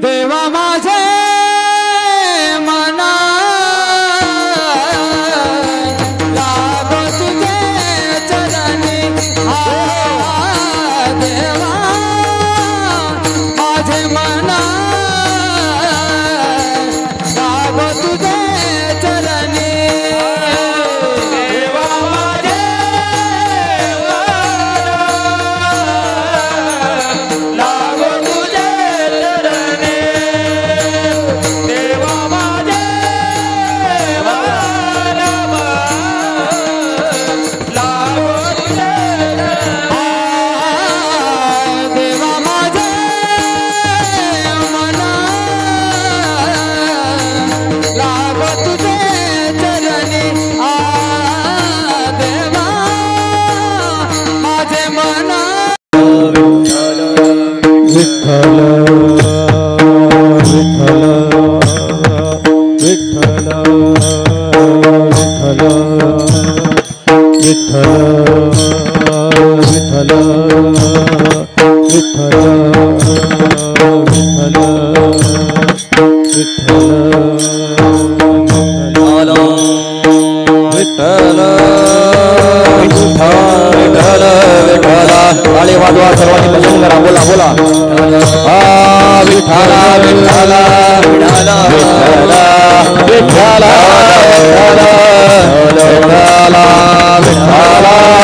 देवा माझे मना लागो तुझे चरणी देवा माझे मना लागो तुझे चरणी देवा माझे लागो तुझे चरणी देवा माझे लागो तुझे देवा माझे मना लागो तुझे चरणी देवा माझे मना विठ्ठल विठ्ठल विठ्ठल विठ्ठल विठ्ठल विठ्ठल विठ्ठल विठ्ठल विठ्ठल टाळी वाजवा सर्वांनी भजन करा बोला बोला हा विठ्ठला विठ्ठला विठ्ठला विठ्ठला विठ्ठला विठ्ठला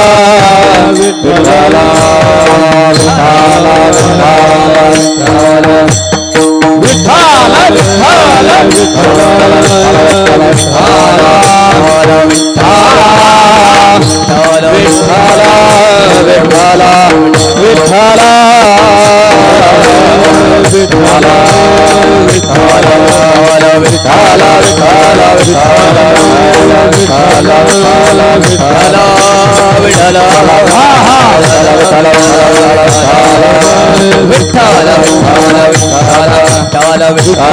विठ्ठला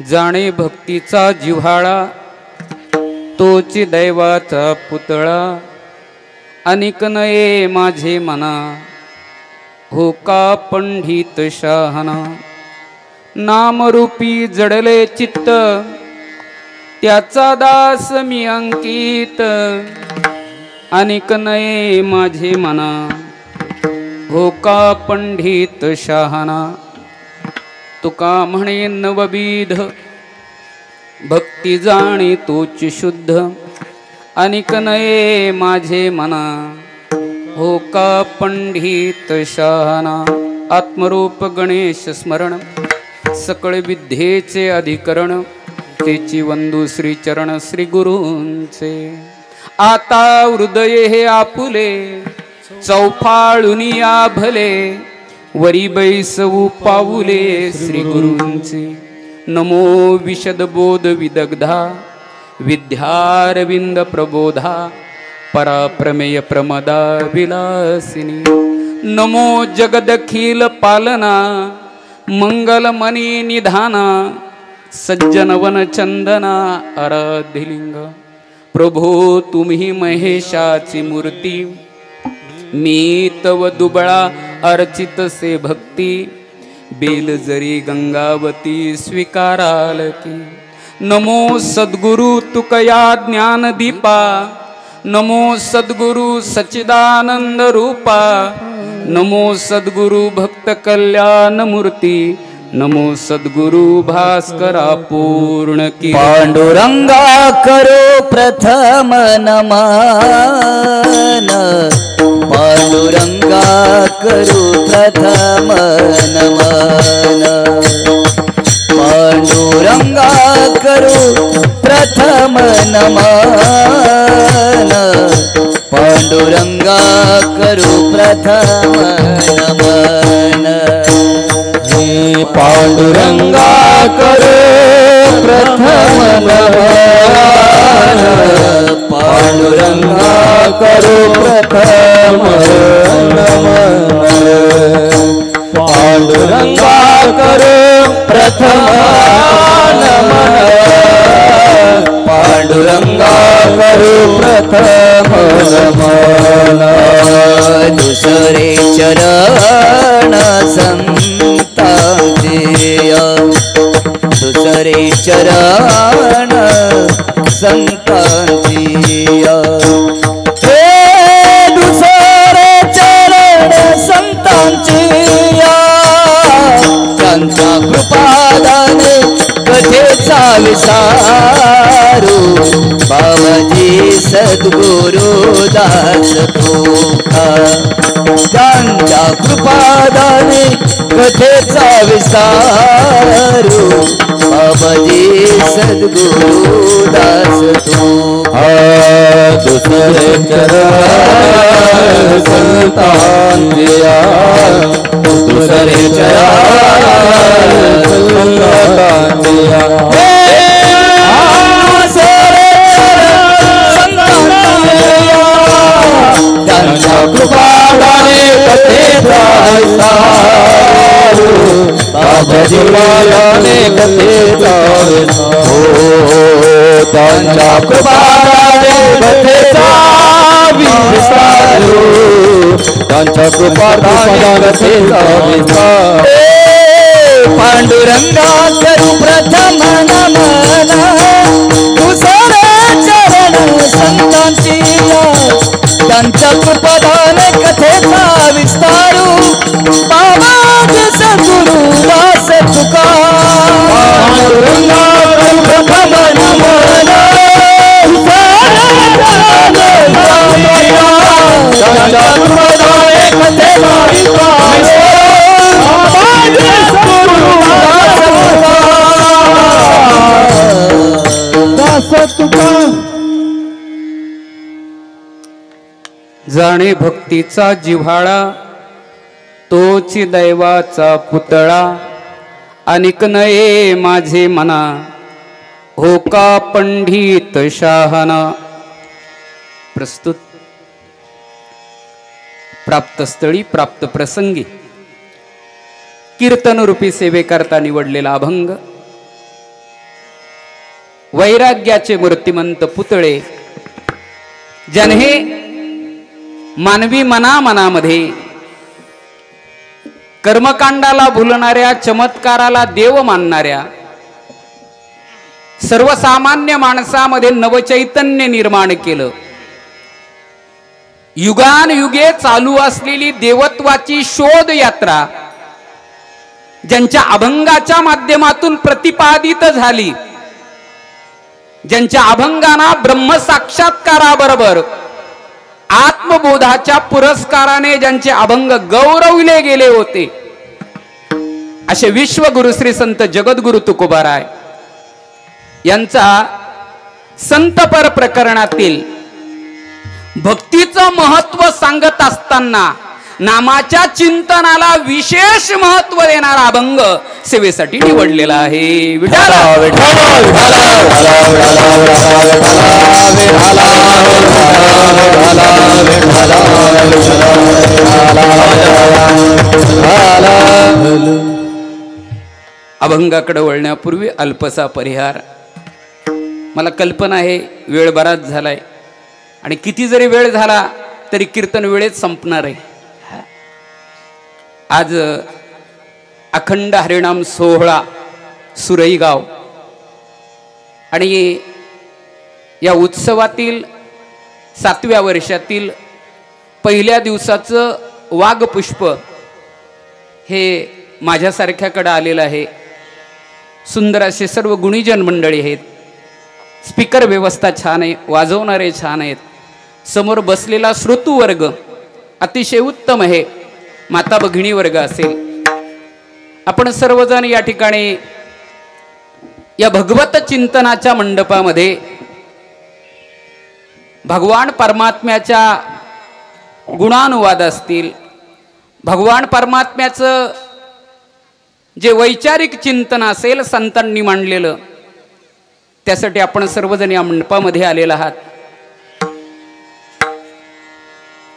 जाणे भक्तीचा जिव्हाळा तोची दैवाचा पुतळा अनेक नये माझे मना हो का पंडित शहाणा नामरूपी जडले चित्त त्याचा दास मी अंकित अनेक नये माझे मना हो का पंडित शहाणा तुका म्हणे नवविध भक्ती जाणे तोच शुद्ध अनेक नये माझे मना हो का पंडित शहाणा आत्मरूप गणेश स्मरण सकळ विद्येचे अधिकरण तेची वंदू श्री चरण श्री गुरूंचे आता हृदय हे आपुले चौफाळुनी भले वरी बैसवू पाऊले श्री गुरूंचे नमो विशद बोध विदग्धा विद्यारविंद प्रबोधा पराप्रमेय प्रमदा विलासिनी नमो जगदखिल पालना मंगलमणी निधाना सज्जन वन चंदना आराध्यलिंग प्रभो तुम्ही महेशाची मूर्ती मी तव दुबळा अर्चित से भक्ती बेल जरी गंगावती स्वीकाराल की नमो सद्गुरु तुकया ज्ञानदीपा, नमो सद्गुरु सच्चिदानंद रूपा, नमो सद्गुरु भक्त कल्याण मूर्ती, नमो सद्गुरु भास्करा पूर्ण की. पांडुरंगा करो प्रथम नमन, पांडुरंगा करो प्रथम नमन, पांडुरंगा करो प्रथम नमन, पांडुरंगा करो प्रथम नमन. पांडुरंगा करो प्रथम नमन, पांडुरंगा करो प्रथम नमन, पांडुरंगा करो प्रथम नमन, पांडुरंगा करो प्रथम नमन. दुसरे चरण संतांचे, दुसरे चरण संतांची, हे दुसरे चरण संतांची, त्यांच्या कृपादाने कथेचा विसारू, बाबाजी सद्गुरु दास तुका. त्यांच्या कृपादाने कथेचा विसारू, बाबाजी सद्गुरु दास तुका. दुसरे चरण संतांच्या, दुसरे चरण संतांच्या, त्यांच्या कृपादाने कथेचा विसारू, बाबाजी कृपादाने कथेचा विसारू, त्यांच्या कृपादाने कथेचा विसारू, त्यांच्या कृपादाने कथेचा विसारू. पांडुरंगा करू प्रथम नमन, दुसरे चरण संतांची, त्यांच्या कृपादाने कथेचा विस्तारू, बाबाजी सद्गुरु दास तुका. पांडुरंगा करू प्रथम नमन, त्यांच्या कृपादाने कथेचा विस्तारू, बाबाजी सद्गुरु दास तुका. जाणे भक्तीचा जिव्हाळा, तोची दैवाचा पुतळा, अनिक नये माझे मना, हो का पंडित शहाणा. प्रस्तुत प्राप्त स्थळी प्राप्त प्रसंगी कीर्तन रूपी सेवेकरता निवडलेला अभंग, वैराग्याचे मूर्तिमंत पुतळे, ज्याने मानवी मनामध्ये कर्मकांडाला भुलणाऱ्या, चमत्काराला देव मानणाऱ्या, सर्वसामान्य माणसामध्ये नवचैतन्य निर्माण केलं. युगानयुगे चालू असलेली देवत्वाची शोध यात्रा ज्यांच्या अभंगाच्या माध्यमातून प्रतिपादित झाली, ज्यांच्या अभंगांना ब्रह्मसाक्षात्काराबरोबर आत्मबोधाच्या पुरस्काराने ज्यांचे अभंग गौरवले गेले होते, असे विश्वगुरु श्री संत जगद्गुरु तुकोबाराय यांचा संतपर प्रकरणातील भक्तीचं महत्व सांगत असताना नामाच्या चिंतनाला विशेष महत्व देणारा अभंग सेवेसाठी निवडलेला आहे. अभंगाकडे वळण्यापूर्वी अल्पसा परिहार. मला कल्पना आहे वेळ बराच झालाय आणि किती जरी वेळ झाला तरी कीर्तन वेळेत संपणार आहे. आज अखंड हरिनाम सोहळा सुरईगाव आणि या उत्सवातील 7व्या वर्षातील पहिल्या दिवसाचं वाघपुष्प हे माझ्यासारख्याकडे आलेलं आहे. सुंदर असे सर्व गुणीजन मंडळी आहेत. स्पीकर व्यवस्था छान आहे, वाजवणारे छान आहेत. समोर बसलेला श्रोतूवर्ग अतिशय उत्तम आहे. माता भगिनी वर्ग असेल, आपण सर्वजण या ठिकाणी या भगवत चिंतनाच्या मंडपामध्ये भगवान परमात्म्याच्या गुणानुवाद असतील, भगवान परमात्म्याचं जे वैचारिक चिंतन असेल संतांनी मांडलेलं, त्यासाठी आपण सर्वजण या मंडपामध्ये आलेला आहात.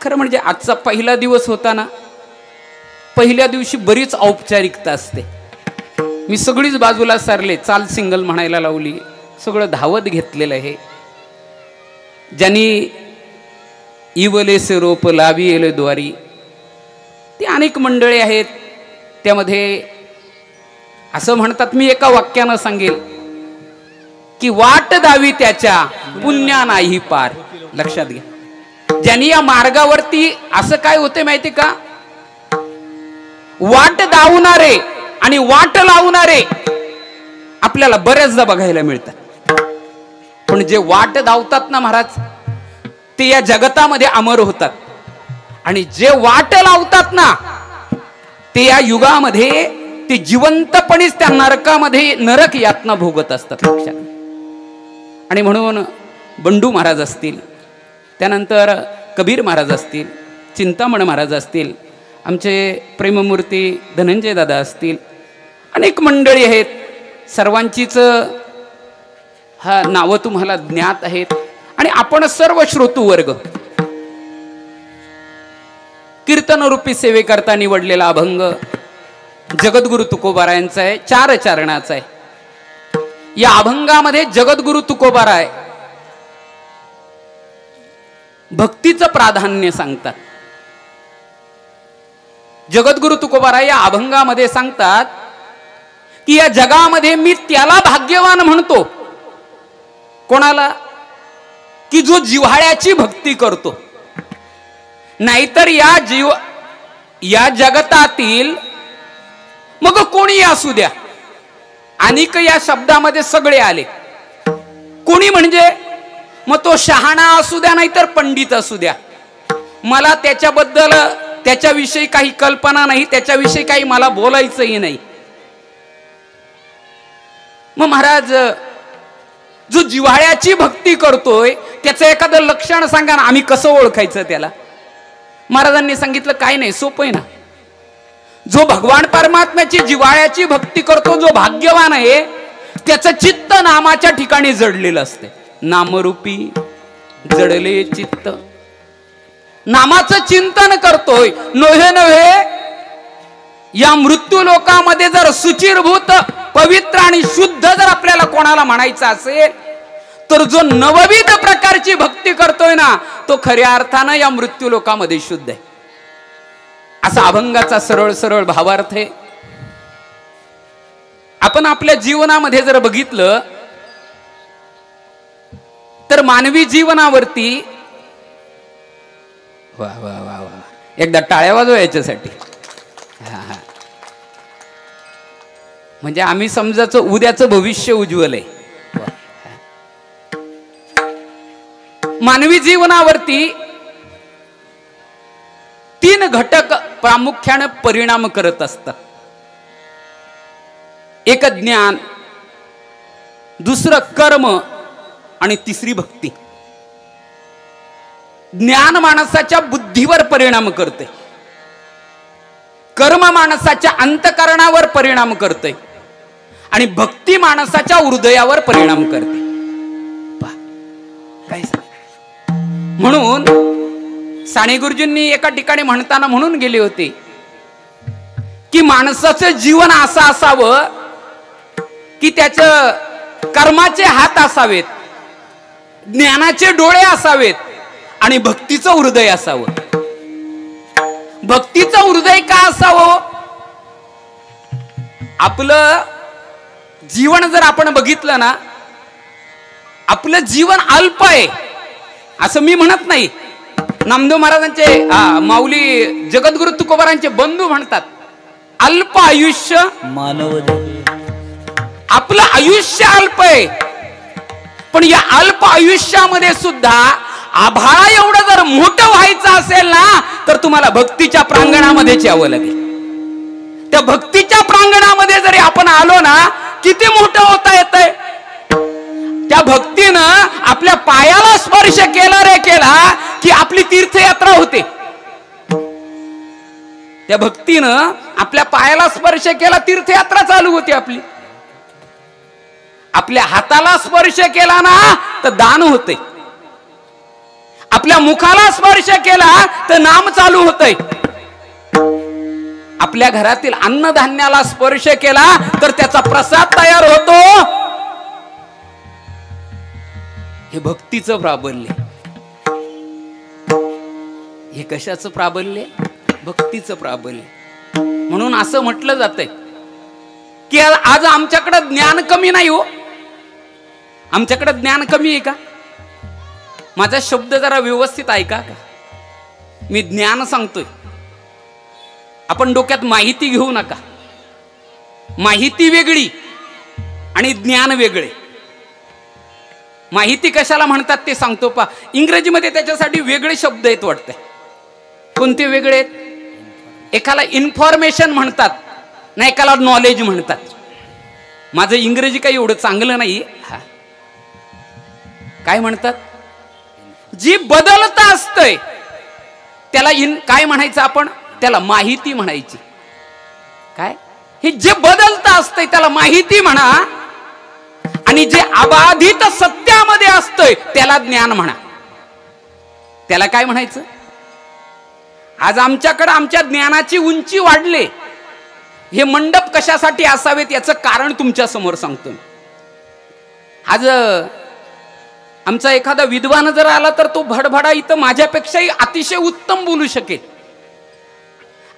खरं म्हणजे आजचा पहिला दिवस होता ना, पहिल्या दिवशी बरीच औपचारिकता असते. मी सगळीच बाजूला सारले, चाल सिंगल म्हणायला लावली, सगळं धावत घेतलेलं आहे. ज्यांनी इवले से रोप लावी येले द्वारी, ती अनेक मंडळी आहेत. त्यामध्ये असं म्हणतात, मी एका वाक्यानं सांगेल की वाट दावी त्याच्या पुण्या नाही पार. लक्षात घ्या, ज्यांनी या मार्गावरती असं काय होते माहिती का, वाट दावणारे आणि वाट लावणारे आपल्याला बऱ्याचदा बघायला मिळतात. पण जे वाट धावतात ना महाराज, ते या जगतामध्ये अमर होतात. आणि जे वाट लावतात ना, ते या युगामध्ये ते जिवंतपणीच त्या नरकामध्ये नरक यातना भोगत असतात. लक्षात. आणि म्हणून बंडू महाराज असतील, त्यानंतर कबीर महाराज असतील, चिंतामण महाराज असतील, आमचे प्रेममूर्ती धनंजय दादा असतील, अनेक मंडळी आहेत. सर्वांचीच हा नावं तुम्हाला ज्ञात आहेत. आणि आपण सर्व श्रोतूवर्ग कीर्तनरूपी सेवेकरता निवडलेला अभंग जगद्गुरु तुकोबारायांचा आहे, 4 चरणाचा आहे. या अभंगामध्ये जगद्गुरु तुकोबाराय भक्तीचं प्राधान्य सांगतात. जगद्गुरु तुकोबाराय या अभंगामध्ये सांगतात की या जगामध्ये मी त्याला भाग्यवान म्हणतो. कोणाला? की जो जिव्हाळ्याची भक्ती करतो. नाहीतर या जगतातील मग कोणी असू द्या, अनेक या शब्दामध्ये सगळे आले. कोणी म्हणजे मग तो शहाणा असू द्या, नाहीतर पंडित असू द्या, मला त्याच्याबद्दल त्याच्याविषयी काही कल्पना नाही, त्याच्याविषयी काही मला बोलायचंही नाही. मग महाराज, जो जिव्हाळ्याची भक्ती करतोय त्याचं एखादं लक्षण सांगा ना, आम्ही कसं ओळखायचं त्याला? महाराजांनी सांगितलं, काय नाही, सोपं आहे ना. जो भगवान परमात्म्याची जिव्हाळ्याची भक्ती करतो, जो भाग्यवान आहे, त्याचं चित्त नामाच्या ठिकाणी जडलेलं असते. नामरूपी जडले चित्त, नामाचं चिंतन करतोय. नव्हे नव्हे या मृत्यू लोकामध्ये जर सुचिरभूत पवित्र आणि शुद्ध जर आपल्याला कोणाला म्हणायचं असेल, तर जो नवविध प्रकारची भक्ती करतोय ना, तो खऱ्या अर्थानं या मृत्यू लोकामध्ये शुद्ध आहे. असा अभंगाचा सरळ सरळ भावार्थ आहे. आपण आपल्या जीवनामध्ये जर बघितलं तर मानवी जीवनावरती वा वा वा वा एकदा टाळ्या वाजवा याच्यासाठी. म्हणजे आम्ही समजायचं उद्याचं भविष्य उज्ज्वल आहे. मानवी जीवनावरती 3 घटक प्रामुख्याने परिणाम करत असतात. एक ज्ञान, दुसरं कर्म आणि तिसरी भक्ती. ज्ञान माणसाच्या बुद्धीवर परिणाम करते, कर्म माणसाच्या अंतकरणावर परिणाम करते आणि भक्ती माणसाच्या हृदयावर परिणाम करते. काय म्हणून साने गुरुजींनी एका ठिकाणी म्हणताना म्हणून गेले होते की माणसाचं जीवन असं असावं की त्याचं कर्माचे हात असावेत, ज्ञानाचे डोळे असावेत आणि भक्तीचं हृदय असावं. भक्तीचं हृदय का असावं? आपलं जीवन जर आपण बघितलं ना, आपलं जीवन अल्प आहे असं मी म्हणत नाही. नामदेव महाराजांचे माऊली जगद्गुरु तुकोबारांचे बंधू म्हणतात अल्प आयुष्य मानव. आपलं आयुष्य अल्प आहे, पण या अल्प आयुष्यामध्ये सुद्धा आभाळा एवढं जर मोठं व्हायचं असेल ना तर तुम्हाला भक्तीच्या प्रांगणामध्येच यावं लागेल. त्या भक्तीच्या प्रांगणामध्ये जरी आपण आलो ना किती मोठं होता येतंय. त्या भक्तीनं आपल्या पायाला स्पर्श केला रे केला की आपली तीर्थयात्रा होते. त्या भक्तीनं आपल्या पायाला स्पर्श केला तीर्थयात्रा चालू होती आपली. आपल्या हाताला स्पर्श केला ना तर दान होते. आपल्या मुखाला स्पर्श केला तर नाम चालू होतंय. आपल्या घरातील अन्नधान्याला स्पर्श केला तर त्याचा प्रसाद तयार होतो. हे भक्तीचं प्राबल्य. हे कशाचं प्राबल्य? भक्तीचं प्राबल्य. म्हणून असं म्हटलं जातंय की आज आमच्याकडे ज्ञान कमी नाही हो. आमच्याकडे ज्ञान कमी आहे का? माझा शब्द जरा व्यवस्थित ऐका का. मी ज्ञान सांगतोय, आपण डोक्यात माहिती घेऊ नका. माहिती वेगळी आणि ज्ञान वेगळे. माहिती कशाला म्हणतात ते सांगतो पा. इंग्रजीमध्ये त्याच्यासाठी वेगळे शब्द आहेत वाटतं. कोणते वेगळे आहेत? एकाला इन्फॉर्मेशन म्हणतात ना एकाला नॉलेज म्हणतात. माझं इंग्रजी काही एवढं चांगलं नाही. काय म्हणतात? जी बदलत असतंय त्याला काय म्हणायचं आपण? त्याला माहिती म्हणायची. काय? हे जे बदलत असतंय त्याला माहिती म्हणा, आणि जे अबाधित सत्यामध्ये असतंय त्याला ज्ञान म्हणा. त्याला काय म्हणायचं? आज आमच्याकडे आमच्या ज्ञानाची उंची वाढले. हे मंडप कशासाठी असावेत याचं कारण तुमच्या समोर सांगतो. आज आमचा एखादा विद्वान जर आला तर तो भडभडा इथं माझ्यापेक्षाही अतिशय उत्तम बोलू शकेल.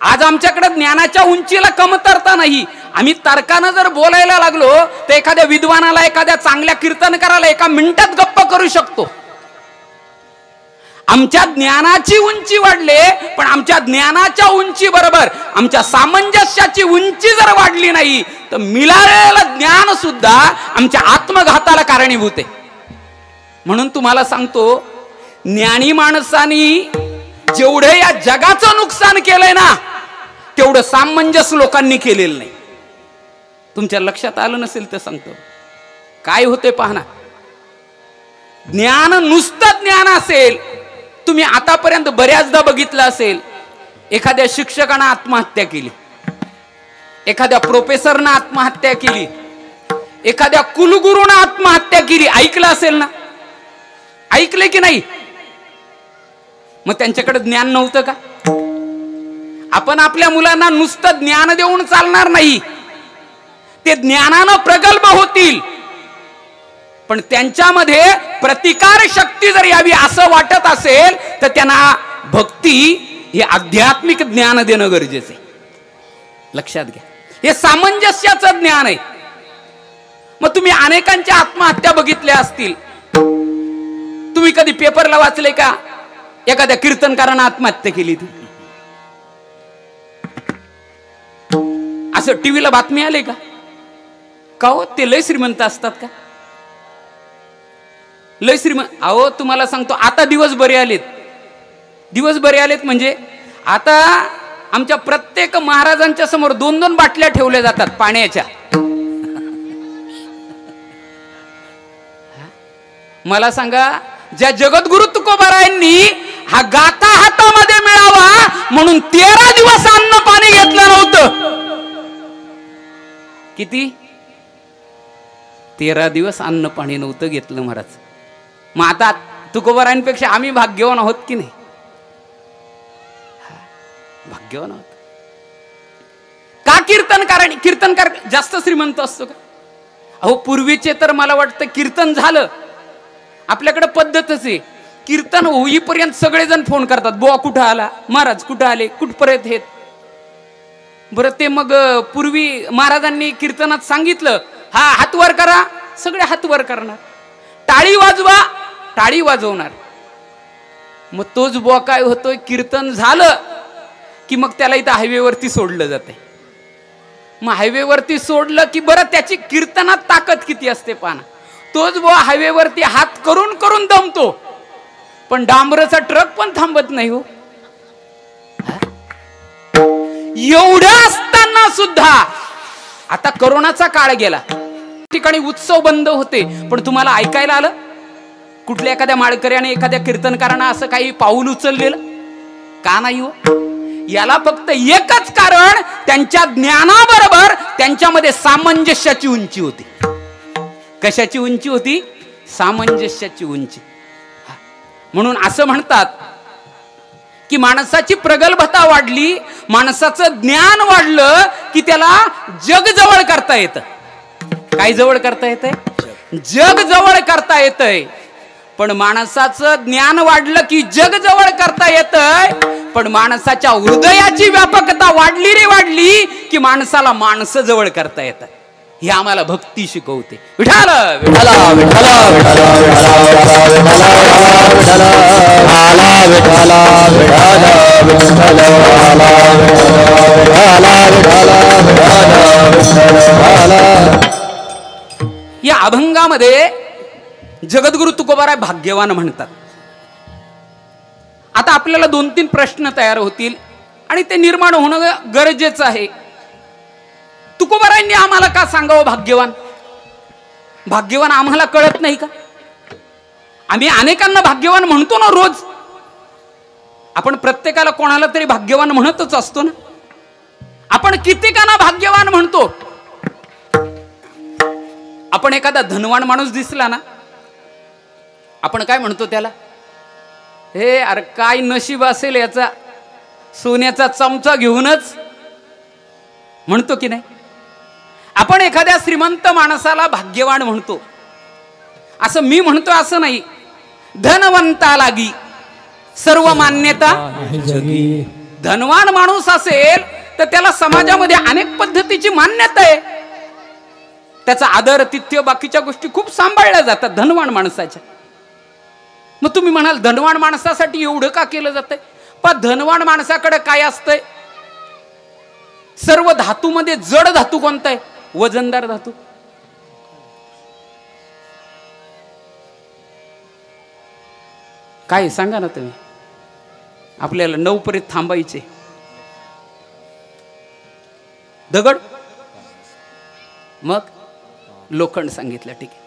आज आमच्याकडे ज्ञानाच्या उंचीला कमतरता नाही. आम्ही तर्कानं जर बोलायला लागलो तर एखाद्या विद्वानाला एखाद्या चांगल्या कीर्तनकाराला एका मिनिटात गप्प करू शकतो. आमच्या ज्ञानाची उंची वाढले, पण आमच्या ज्ञानाच्या उंची बरोबर आमच्या सामंजस्याची उंची जर वाढली नाही तर मिळालेलं ज्ञान सुद्धा आमच्या आत्मघाताला कारणीभूत आहे. म्हणून तुम्हाला सांगतो, ज्ञानी माणसानी जेवढे या जगाचं नुकसान केलंय ना तेवढं सामंजस्य लोकांनी केलेलं नाही. तुमच्या लक्षात आलं नसेल तर सांगतो. काय होते पाहना. ज्ञान नुसतं ज्ञान असेल. तुम्ही आतापर्यंत बऱ्याचदा बघितलं असेल, एखाद्या शिक्षकानं आत्महत्या केली, एखाद्या प्रोफेसरनं आत्महत्या केली, एखाद्या कुलगुरूनं आत्महत्या केली. ऐकलं असेल ना? ऐकले की नाही? मग त्यांच्याकडे ज्ञान नव्हतं का? आपण आपल्या मुलांना नुसतं ज्ञान देऊन चालणार नाही. ते ज्ञानानं प्रगल्भ होतील, पण त्यांच्यामध्ये प्रतिकार शक्ती जर यावी असं वाटत असेल तर त्यांना भक्ती हे आध्यात्मिक ज्ञान देणं गरजेचं आहे. लक्षात घ्या. हे सामंजस्याचं ज्ञान आहे. मग तुम्ही अनेकांच्या आत्महत्या बघितल्या असतील. तुम्ही कधी पेपरला वाचले का एखाद्या कीर्तनकारानं आत्महत्या केली? ती असं टीव्हीला बातमी आले का? का हो, ते लय श्रीमंत असतात का? लय श्रीमंत. अहो तुम्हाला सांगतो, आता दिवस बरे आलेत. दिवस बरे आलेत म्हणजे आता आमच्या प्रत्येक महाराजांच्या समोर 2-2 बाटल्या ठेवल्या जातात पाण्याच्या. मला सांगा, ज्या जगद्गुरु तुकोबारायांनी हा गाथा हातामध्ये मिळावा म्हणून 13 दिवस अन्न पाणी घेतलं नव्हतं. किती? 13 दिवस अन्न पाणी नव्हतं घेतलं महाराज. मग आता तुकोबारायांपेक्षा आम्ही भाग्यवान आहोत की नाही? भाग्यवान आहोत का? कीर्तनकार जास्त श्रीमंत असतो का? अहो पूर्वीचे तर मला वाटतं कीर्तन झालं, आपल्याकडे पद्धतच आहे, कीर्तन होईपर्यंत सगळेजण फोन करतात, बुवा कुठं आला, महाराज कुठं आले, कुठपर्यंत येत. बरं ते मग पूर्वी महाराजांनी कीर्तनात सांगितलं, हा हात वर करा, सगळे हात वर करणार. टाळी वाजवा, टाळी वाजवणार. मग तोच बुवा काय होतोय, कीर्तन झालं की मग त्याला इथं हायवेवरती सोडलं जाते. मग हायवेवरती सोडलं की बरं त्याची कीर्तनात ताकद किती असते पाना. तोच बुवा हायवेवरती हात करून करून दमतो, पण डांबराचा ट्रक पण थांबत नाही हो. एवढं असताना सुद्धा आता करोनाचा काळ गेला, ठिकाणी उत्सव बंद होते, पण तुम्हाला ऐकायला आलं कुठल्या एखाद्या माळकऱ्याने एखाद्या कीर्तनकारांना असं काही पाऊल उचललेलं का नाही हो? याला फक्त एकच कारण, त्यांच्या ज्ञानाबरोबर त्यांच्यामध्ये सामंजस्याची उंची होती. कशाची उंची होती? सामंजस्याची उंची. म्हणून असं म्हणतात की माणसाची प्रगल्भता वाढली, माणसाचं ज्ञान वाढलं की त्याला जग जवळ करता येतं. काय जवळ करता येतंय? जग जवळ करता येतंय. पण माणसाचं ज्ञान वाढलं की जग जवळ करता येतंय, पण माणसाच्या हृदयाची व्यापकता वाढली रे वाढली की माणसाला माणसं जवळ करता येतात. हे आम्हाला भक्ती शिकवते. विठाल विठाला विठाला विठाला या अभंगामध्ये जगद्गुरु तुकोबाराय भाग्यवान म्हणतात. आता आपल्याला 2-3 प्रश्न तयार होतील आणि ते निर्माण होणं गरजेचं आहे. तुकोबारायांनी आम्हाला का सांगावं भाग्यवान? भाग्यवान आम्हाला कळत नाही का? आम्ही अनेकांना भाग्यवान म्हणतो ना रोज. आपण प्रत्येकाला कोणाला तरी भाग्यवान म्हणतच असतो ना. आपण कितीकांना भाग्यवान म्हणतो. आपण एखादा धनवान माणूस दिसला ना, आपण काय म्हणतो त्याला? हे अरे काय नशीब असेल याचा, सोन्याचा चमचा घेऊनच, म्हणतो की नाही? आपण एखाद्या श्रीमंत माणसाला भाग्यवान म्हणतो. असं मी म्हणतो असं नाही. धनवंता लागी सर्व मान्यता. धनवान माणूस असेल तर त्याला समाजामध्ये अनेक पद्धतीची मान्यता आहे. त्याचा आदर तिथ्य बाकीच्या गोष्टी खूप सांभाळल्या जातात धनवान माणसाच्या. मग तुम्ही म्हणाल धनवान माणसासाठी एवढं का केलं जातंय? पण धनवान माणसाकडे काय असतंय? सर्व धातूमध्ये जड धातू कोणता आहे? वजनदार धातू. काय सांगा ना तुम्ही. आपल्याला 9 पर्यंत थांबायचे. दगड, मग लोखंड सांगितलं. ठीक आहे.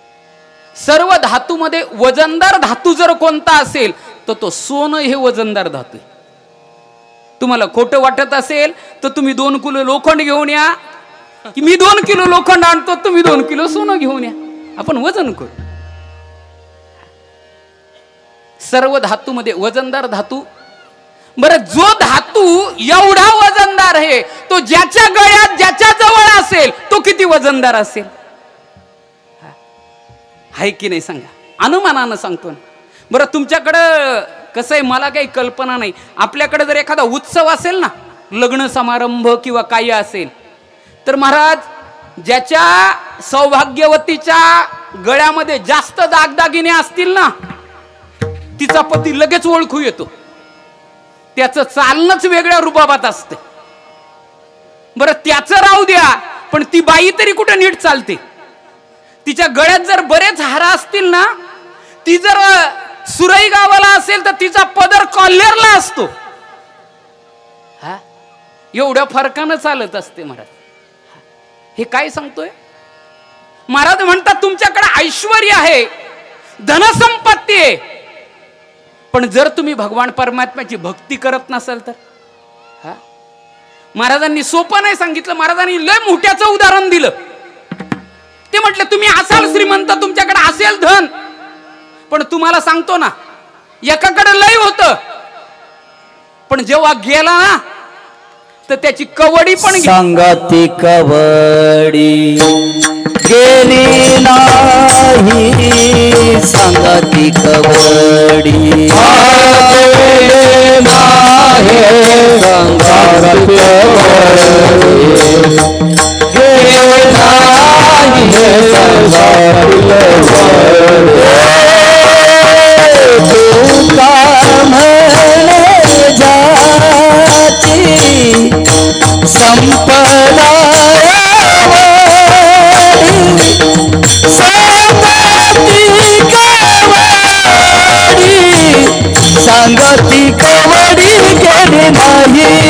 सर्व धातूमध्ये वजनदार धातू जर कोणता असेल तर तो सोनं हे वजनदार धातू आहे. तुम्हाला खोटं वाटत असेल तर तुम्ही 2 किलो लोखंड घेऊन या, की मी 2 किलो लोखंड आणतो, तुम्ही 2 किलो सोनं घेऊन या, आपण वजन करू. सर्व धातूमध्ये वजनदार धातू. बरं, जो धातू एवढा वजनदार आहे तो ज्याच्या गळ्यात ज्याच्या जवळ असेल तो किती वजनदार असेल? आहे की नाही सांगा? अनुमानानं सांगतो ना. बरं, तुमच्याकडं कसं आहे मला काही कल्पना नाही. आपल्याकडे जर एखादा उत्सव असेल ना, लग्न समारंभ किंवा काही असेल, तर महाराज ज्याच्या सौभाग्यवतीच्या गळ्यामध्ये जास्त दागदागिने असतील ना, तिचा पती लगेच ओळखू येतो. त्याचं चालणंच वेगळ्या रुबाबात असते. बरं, त्याचं राहू द्या, पण ती बाई तरी कुठे नीट चालते? तिच्या गळ्यात जर बरेच हार असतील ना, ती जर सुरई गावाला असेल तर तिचा पदर कॉल्लेरला असतो. हा, एवढ्या फरकानं चालत असते महाराज. हे काय सांगतोय महाराज? म्हणतात तुमच्याकडे ऐश्वर्य आहे, धनसंपत्ती आहे, पण जर तुम्ही भगवान परमात्म्याची भक्ती करत नसाल तर. हा, महाराजांनी सोपं नाही सांगितलं, महाराजांनी लय मोठ्याचं उदाहरण दिलं. ते म्हटलं तुम्ही असाल श्रीमंत, तुमच्याकडे असेल धन, पण तुम्हाला सांगतो ना, एकाकडे लय होतं, पण जेव्हा गेला ना तर त्याची कवडी पण सांगती कवडी गेली नाही, सांगती कवडी नाही, सांगती कवडी गेली नाही, संपदा सांगती कवडी गेली नाही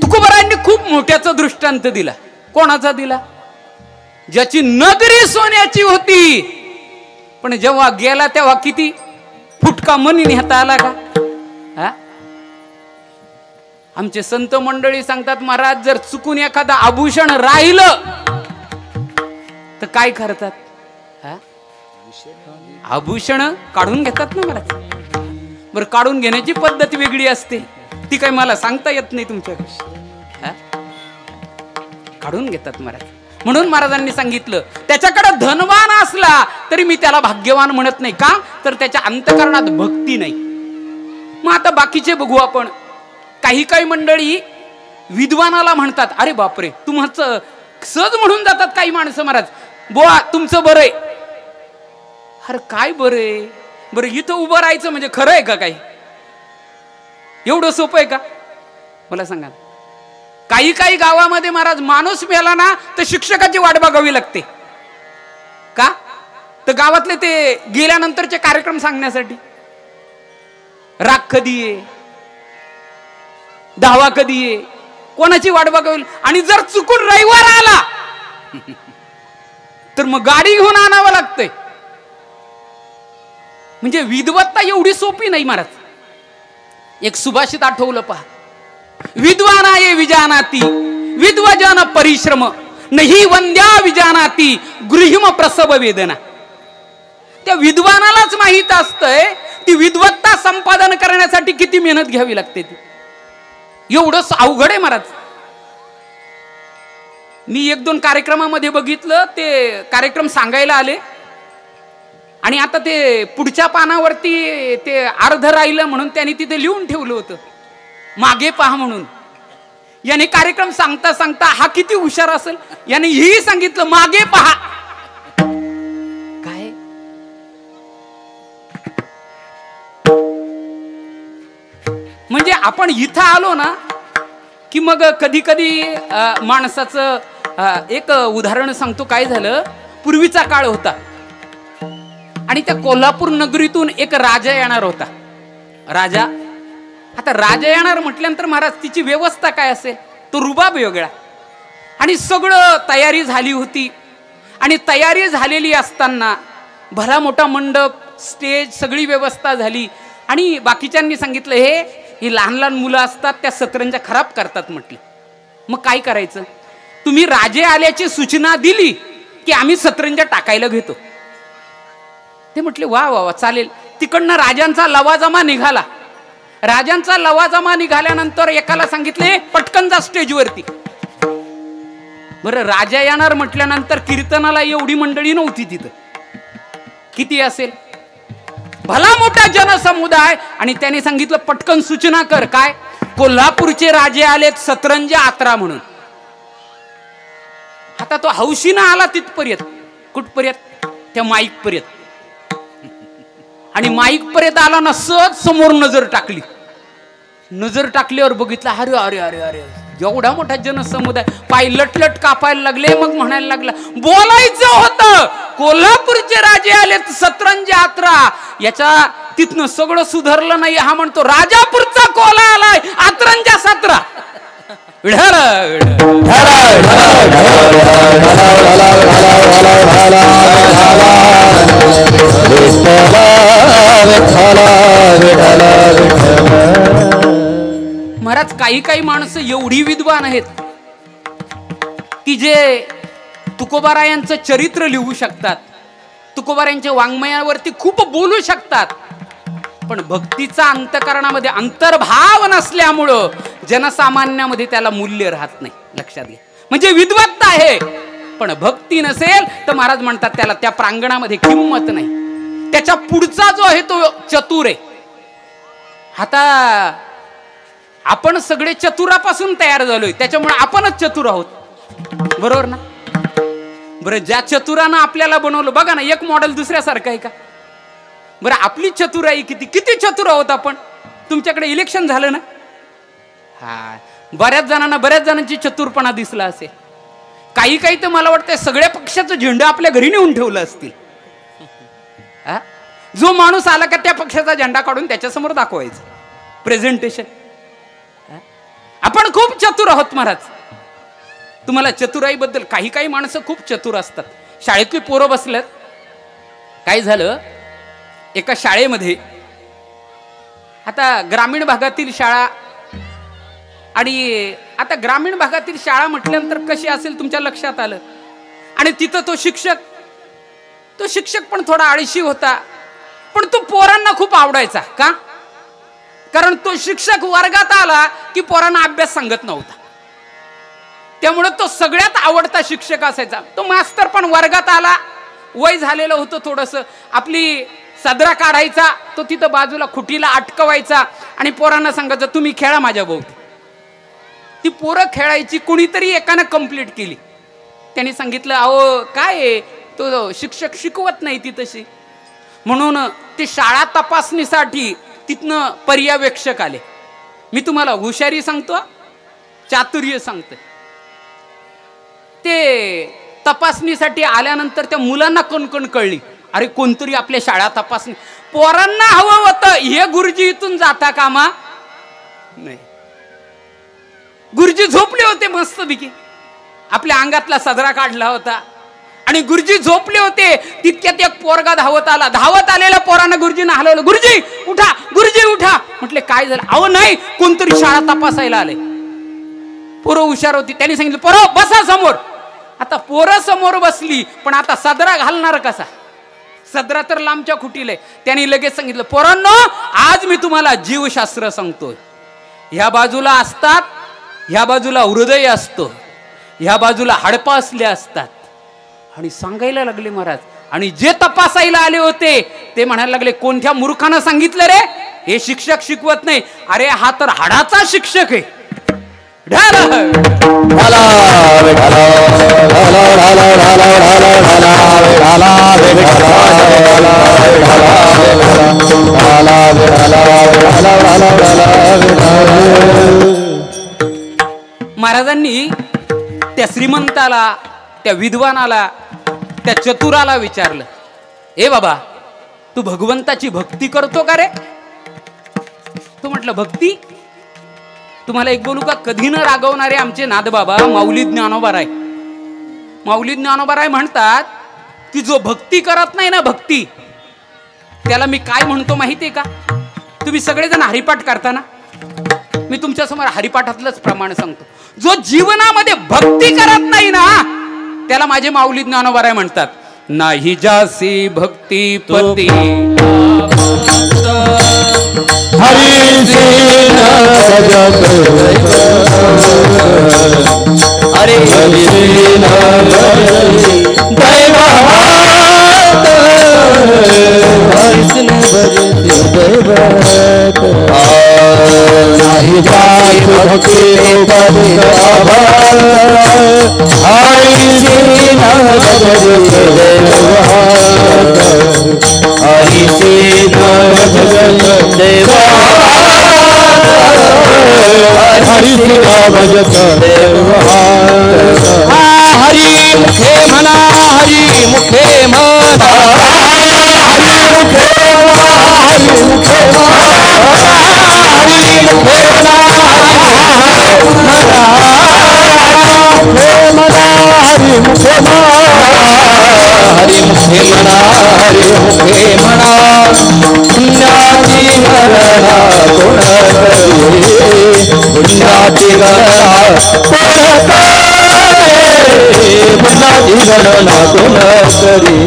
तुकोबारायांनी खूप मोठ्याचा दृष्टांत दिला. कोणाचा दिला? ज्याची नगरी सोन्याची होती, पण जेव्हा गेला तेव्हा किती फुटका मनी नेता आला का? आमचे संत मंडळी सांगतात, महाराज जर चुकून एखादा आभूषण राहिलं तर काय करतात? आभूषण काढून घेतात ना महाराज. बरं, काढून घेण्याची पद्धत वेगळी असते, ती काही मला सांगता येत नाही तुमच्याकडे. काढून घेतात महाराज. म्हणून महाराजांनी सांगितलं, त्याच्याकडे धनवान असला तरी मी त्याला भाग्यवान म्हणत नाही. का? तर त्याच्या अंतःकरणात भक्ती नाही. मग आता बाकीचे बघू आपण. काही काही मंडळी विद्वानाला म्हणतात, अरे बापरे तुमचं सहज म्हणून जातात काही माणसं, महाराज बोला तुमचं बरं आहे. अरे काय बरं? बरं इथं उभं राहायचं म्हणजे खरं आहे का? काही एवढं सोपं आहे का? मला सांगा. काही काही गावामध्ये महाराज माणूस मेला ना तर शिक्षकाची वाट बघावी लागते. का? तर गावातले ते गेल्यानंतरचे कार्यक्रम सांगण्यासाठी. राग कधी आहे, दहावा कधी आहे, कोणाची वाट बघावी. आणि जर चुकून रविवार आला तर मग गाडी घेऊन आणावं लागतंय. म्हणजे विद्वत्ता एवढी सोपी नाही महाराज. एक सुभाषित आठवलं पहा, विद्वानाये विजानाती विद्वजन परिश्रम नाही वंद्या विजानाती गृहिम प्रसव वेदना. त्या विद्वानालाच माहित असतंय ती विद्वत्ता संपादन करण्यासाठी किती मेहनत घ्यावी लागते. ती एवढं अवघड आहे महाराज. मी एक दोन कार्यक्रमामध्ये बघितलं, ते कार्यक्रम सांगायला आले आणि आता ते पुढच्या पानावरती ते अर्ध राहिलं म्हणून त्यांनी तिथे लिहून ठेवलं होतं, मागे पहा म्हणून. याने कार्यक्रम सांगता सांगता हा किती हुशार असेल, याने हेही सांगितलं मागे पहा. काय म्हणजे आपण इथं आलो ना की मग कधी कधी माणसाचं एक उदाहरण सांगतो. काय झालं, पूर्वीचा काळ होता आणि त्या कोल्हापूर नगरीतून एक राजा येणार होता. राजा, आता राजा येणार म्हटल्यानंतर महाराज तिची व्यवस्था काय असेल, तो रुबाब वेगळा. आणि सगळं तयारी झाली होती. आणि तयारी झालेली असताना भला मोठा मंडप, स्टेज, सगळी व्यवस्था झाली. आणि बाकीच्यांनी सांगितलं, ही लहान लहान मुलं असतात त्या सतरंजा खराब करतात म्हटलं. मग काय करायचं? तुम्ही राजे आल्याची सूचना दिली की आम्ही सतरंजा टाकायला घेतो. ते म्हटले वा वा वा चालेल. तिकडनं राजांचा लवाजमा निघाला. राजांचा लवाजमा निघाल्यानंतर एकाला सांगितले पटकन जा स्टेजवरती. बरं, राजा येणार म्हटल्यानंतर कीर्तनाला एवढी मंडळी नव्हती तिथं. किती असेल? भला मोठा जनसमुदाय. आणि त्याने सांगितलं पटकन सूचना कर. काय? कोल्हापूरचे राजे आलेत सतरंजा आत्रा म्हणून. आता तो हौशीनं आला तिथपर्यंत. कुठपर्यंत? त्या माईक पर्यंत. आणि माईक पर्यंत आला ना, सहज समोर नजर टाकली. नजर टाकल्यावर बघितलं, अरे अरे अरे अरे एवढा मोठा जनसमुदाय. पाय लटलट कापायला लागले. मग म्हणायला लागला, बोलायचं होतं कोल्हापूरचे राजे आलेत सतरंजी यात्रा. याच्या तिथनं सगळं सुधारलं नाही. हा म्हणतो राजापूरचा कोला आलाय आतरंजा सत्रा. महाराज काही काही माणसं एवढी विद्वान आहेत की जे तुकोबारायांचं चरित्र लिहू शकतात, तुकोबारायांच्या वाङ्मयावरती खूप बोलू शकतात, पण भक्तीचा अंतकरणामध्ये अंतर्भाव नसल्यामुळं जनसामान्यामध्ये त्याला मूल्य राहत नाही. लक्षात घ्या. म्हणजे विद्वत्ता आहे पण भक्ती नसेल तर महाराज म्हणतात त्याला त्या प्रांगणामध्ये किंमत नाही. त्याच्या पुढचा जो आहे तो चतुर आहे. आता आपण सगळे चतुरापासून तयार झालोय त्याच्यामुळे आपणच चतुर आहोत. बरोबर ना? बरं, ज्या चतुरानं आपल्याला बनवलं बघा ना, एक मॉडेल दुसऱ्यासारखं आहे का? बरं, आपली चतुराई किती किती चतुर आहोत आपण. तुमच्याकडे इलेक्शन झालं ना, हा, बऱ्याच जणांची चतुरपणा दिसला असेल. काही तर मला वाटतं सगळ्या पक्षाचं झेंडा आपल्या घरी नेऊन ठेवलं असतील. जो माणूस आला का त्या पक्षाचा झेंडा काढून त्याच्यासमोर दाखवायचं प्रेझेंटेशन. आपण खूप चतुर आहोत महाराज. तुम्हाला चतुराईबद्दल काही माणसं खूप चतुर असतात. शाळेतली पोरं बसल्यात. काय झालं, एका शाळेमध्ये, आता ग्रामीण भागातील शाळा, आणि आता ग्रामीण भागातील शाळा म्हटल्यानंतर कशी असेल तुमच्या लक्षात आलं. आणि तिथं तो शिक्षक पण थोडा आळशी होता, पण तो पोरांना खूप आवडायचा. का? कारण तो शिक्षक वर्गात आला की पोरांना अभ्यास सांगत नव्हता. त्यामुळे तो सगळ्यात आवडता शिक्षक असायचा. तो मास्तर पण वर्गात आला, वय झालेलं होतं थोडंसं, आपली सदरा काढायचा, तो तिथं बाजूला खुटीला अटकवायचा आणि पोरांना सांगायचं तुम्ही खेळा माझ्या भोवती. ती पोरं खेळायची. कुणीतरी एकानं कंप्लीट केली. त्यांनी सांगितलं अहो काय तो शिक्षक शिकवत नाही ती तशी. म्हणून ती शाळा तपासणीसाठी तिथनं पर्यवेक्षक आले. मी तुम्हाला हुशारी सांगतो, चातुर्य सांगतो. ते तपासणीसाठी आल्यानंतर त्या मुलांना कणकण कळली, अरे कोणतरी आपल्या शाळा तपासणी. पोरांना हवं होतं हे गुरुजी इथून जाता कामा नाही. गुरुजी झोपले होते मस्तपैकी, आपल्या अंगातला सदरा काढला होता आणि गुरुजी झोपले होते. तितक्यात एक पोरगा धावत आला. धावत आलेल्या पोरानं गुरुजींना हलवलं, गुरुजी उठा, गुरुजी उठा. म्हटले काय झालं? अहो नाही, कोणतरी शाळा तपासायला आले. पोरं हुशार होती. त्यांनी सांगितलं पोरं बसा समोर. आता पोरं समोर बसली, पण आता सदरा घालणार कसा? सदरा तर लांबच्या खुटीले. त्यांनी लगेच सांगितलं पोरांनो आज मी तुम्हाला जीवशास्त्र सांगतोय. ह्या बाजूला असतात, ह्या बाजूला हृदय असतं, ह्या बाजूला हाडपा असले असतात. आणि सांगायला लागले महाराज. आणि जे तपासायला आले होते ते म्हणायला लागले कोणत्या मूर्खानं सांगितलं रे, हे शिक्षक शिकवत नाही. अरे हा तर हाडाचा शिक्षक आहे. महाराजांनी त्या श्रीमंताला, त्या विद्वानाला, त्या चतुराला विचारलं, ए बाबा तू भगवंताची भक्ती करतो का रे? तू म्हटलं भक्ती. तुम्हाला एक बोलू का, कधी न रागवणारे आमचे नादबाबा माऊली ज्ञानोबाराय. माऊली ज्ञानोबाराय म्हणतात की जो भक्ती करत नाही ना, भक्ती, त्याला मी काय म्हणतो माहितीये का? तुम्ही सगळेजण हरिपाठ करता ना, मी तुमच्या समोर हरिपाठातलंच प्रमाण सांगतो. जो जीवनामध्ये भक्ती करत नाही ना त्याला माझे माऊली ज्ञानोबाराय म्हणतात नाही जासी भक्ती पती अरे नाही जाय भक्ती हरी मुखे म्हणा, हरी मुखे म्हणा, हरी मुखे गुणाची गणना कोण करी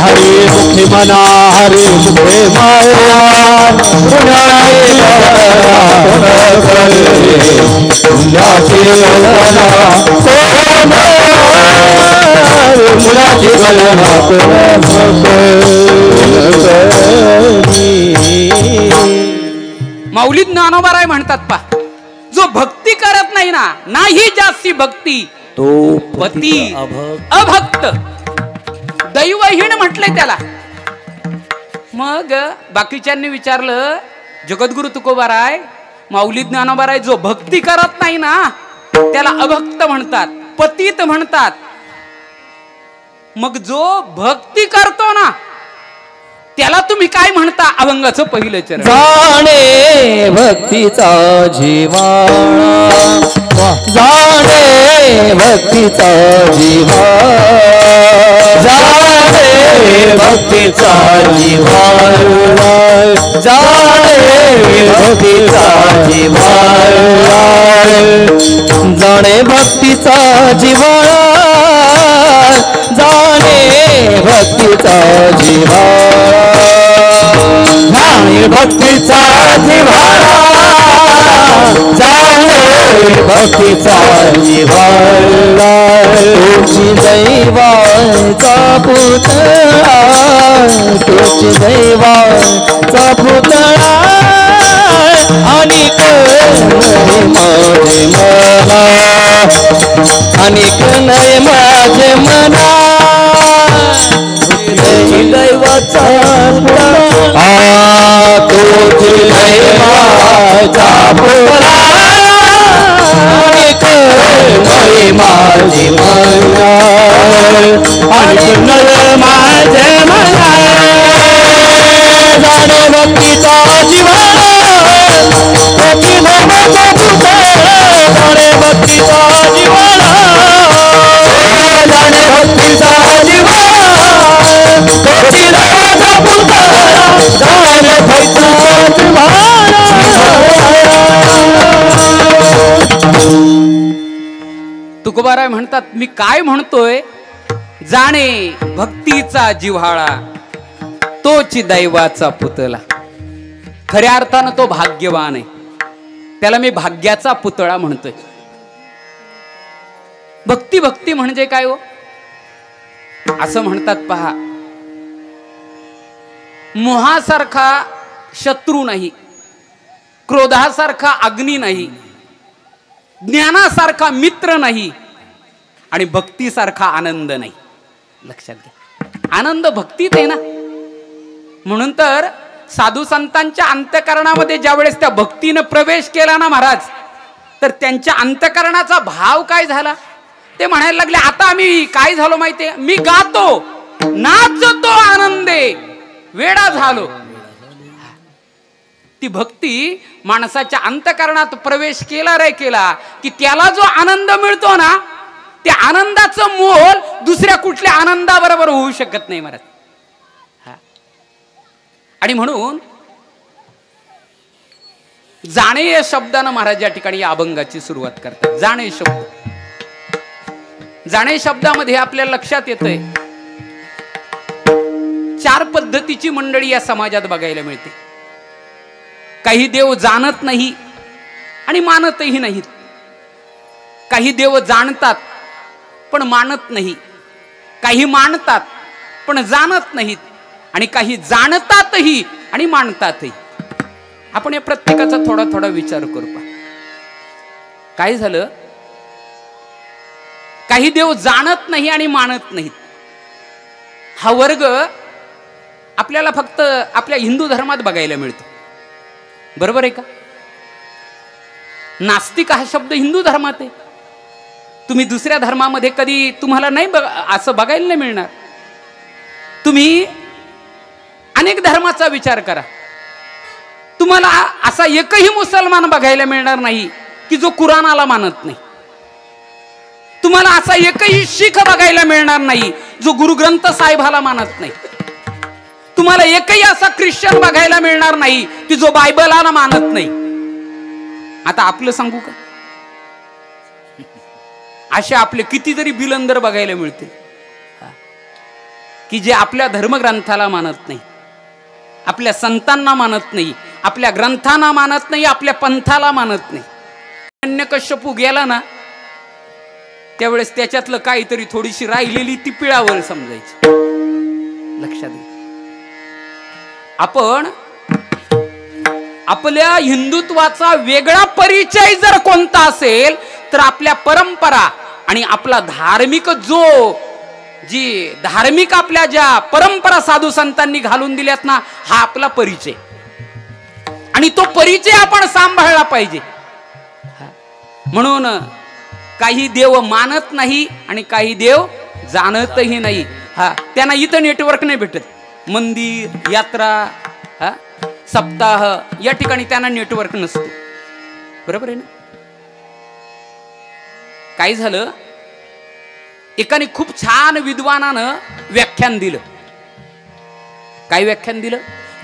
हरी मुखे मना हरी मुखे माया गुणाची गणना कोण करी गुणाची गणना गुणाची गणना कोण करी. माऊली ज्ञानोबाराय म्हणतात पा, जो भक्ती करत नाही ना, नाही जास्ती भक्ती तो पती अभक्त दैवहीन म्हटलंय त्याला. मग बाकीच्यांनी विचारलं, जगद्गुरु तुकोबाराय, माऊली ज्ञानोबाराय, जो भक्ती करत नाही ना त्याला अभक्त म्हणतात, पतित म्हणतात. मग जो भक्ती करतो ना त्याला तुम्ही काय म्हणता? अभंगाचं पहिलं चरण. जाणे भक्तीचा जिव्हाळा, जाणे भक्तीचा जिव्हाळा, जाणे भक्तीचा जिव्हाळा, जाणे भक्तीचा जिव्हाळा, जाणे भक्तीचा जिव्हाळा, जाणे भक्तीचा जिव्हाळा, जाणे भक्तीचा जिव्हाळा, जाणे भक्तीचा जिव्हाळा, तुझी दैवाचा पुतळा, तुझी दैवाचा पुतळा, अनिक माझे मना, अनिक नय माझे मना, दैवाचा पुतळा, तुझी दैवाचा पुतळा, अनिक नय माझे मना, अनिक नय माझे मना, जाणे भक्तीचा जिव्हाळा, भक्ती नामाचा पुतळा, जाणे भक्तीचा जिव्हाळा, जाणे भक्तीचा जिव्हाळा, भक्ती नामाचा पुतळा, जाणे भक्तीचा जिव्हाळा. तुकोबाराय म्हणतात, मी काय म्हणतोय? जाणे भक्तीचा जिव्हाळा, तोच दैवाचा पुतळा. खऱ्या अर्थानं तो भाग्यवान आहे, त्याला मी भाग्याचा पुतळा म्हणतोय. भक्ती भक्ती म्हणजे काय हो? असं म्हणतात पहा, मोहासारखा शत्रू नाही, क्रोधासारखा अग्नी नाही, ज्ञानासारखा मित्र नाही, आणि भक्तीसारखा आनंद नाही. लक्षात घ्या, आनंद भक्तीत आहे ना. म्हणून तर साधू संतांच्या अंतःकरणामध्ये ज्या वेळेस त्या भक्तीनं प्रवेश केला ना महाराज, तर त्यांच्या अंतःकरणाचा भाव काय झाला ते म्हणायला लागले. आता आम्ही काय झालो माहितीये, मी गातो नाचतो आनंदे वेडा झालो. ती भक्ती माणसाच्या अंतःकरणात प्रवेश केला रे केला की त्याला जो आनंद मिळतो ना, त्या आनंदाचं मोल दुसऱ्या कुठल्या आनंदाबरोबर होऊ शकत नाही महाराज. आणि म्हणून जाणे या शब्दानं महाराज या ठिकाणी या अभंगाची सुरुवात करतात. जाणे शब्द, जाणे शब्दामध्ये आपल्याला लक्षात येतंय चार पद्धतीची मंडळी या समाजात बघायला मिळते. काही देव जाणत नाही आणि मानतही नाहीत, काही देव जाणतात पण मानत नाही, काही मानतात पण जाणत नाहीत, आणि काही जाणतातही आणि मानतातही. आपण या प्रत्येकाचा थोडा थोडा विचार करू पा. काय झालं, काही देव जाणत नाही आणि मानत नाहीत हा वर्ग आपल्याला फक्त आपल्या हिंदू धर्मात बघायला मिळतो. बरोबर आहे का? नास्तिक हा शब्द हिंदू धर्मात आहे. तुम्ही दुसऱ्या धर्मामध्ये कधी तुम्हाला नाही असं बघायला नाही मिळणार. तुम्ही अनेक धर्माचा विचार करा, तुम्हाला असा एकही मुसलमान बघायला मिळणार नाही की जो कुराणाला मानत नाही. तुम्हाला असा एकही शीख बघायला मिळणार नाही जो गुरु ग्रंथ साहेबाला मानत नाही. तुम्हाला एकही असा ख्रिश्चन बघायला मिळणार नाही की जो बायबलाला मानत नाही. आता आपलं सांगू का, असे आपले कितीतरी बिलंदर बघायला मिळते की जे आपल्या धर्मग्रंथाला मानत नाही, आपल्या संतांना मानत नाही, आपल्या ग्रंथांना मानत नाही, आपल्या पंथाला मानत नाही. हिरण्यकश्यपू गेला ना त्यावेळेस त्याच्यातलं काहीतरी थोडीशी राहिलेली ती पिळावळ समजायची. लक्षात घ्या, आपण आपल्या हिंदुत्वाचा वेगळा परिचय जर कोणता असेल तर आपल्या परंपरा आणि आपला धार्मिक जी धार्मिक आपल्या ज्या परंपरा साधू संतांनी घालून दिल्यात ना, हा आपला परिचय. आणि तो परिचय आपण सांभाळला पाहिजे. म्हणून काही देव मानत नाही आणि काही देव जाणतही नाही. त्यांना इथं नेटवर्क नाही भेटत. मंदिर, यात्रा, सप्ताह या ठिकाणी त्यांना नेटवर्क नसतो. बरोबर आहे ना? काय झालं, एकाने खूप छान विद्वानानं व्याख्यान दिलं. काय व्याख्यान दिलं?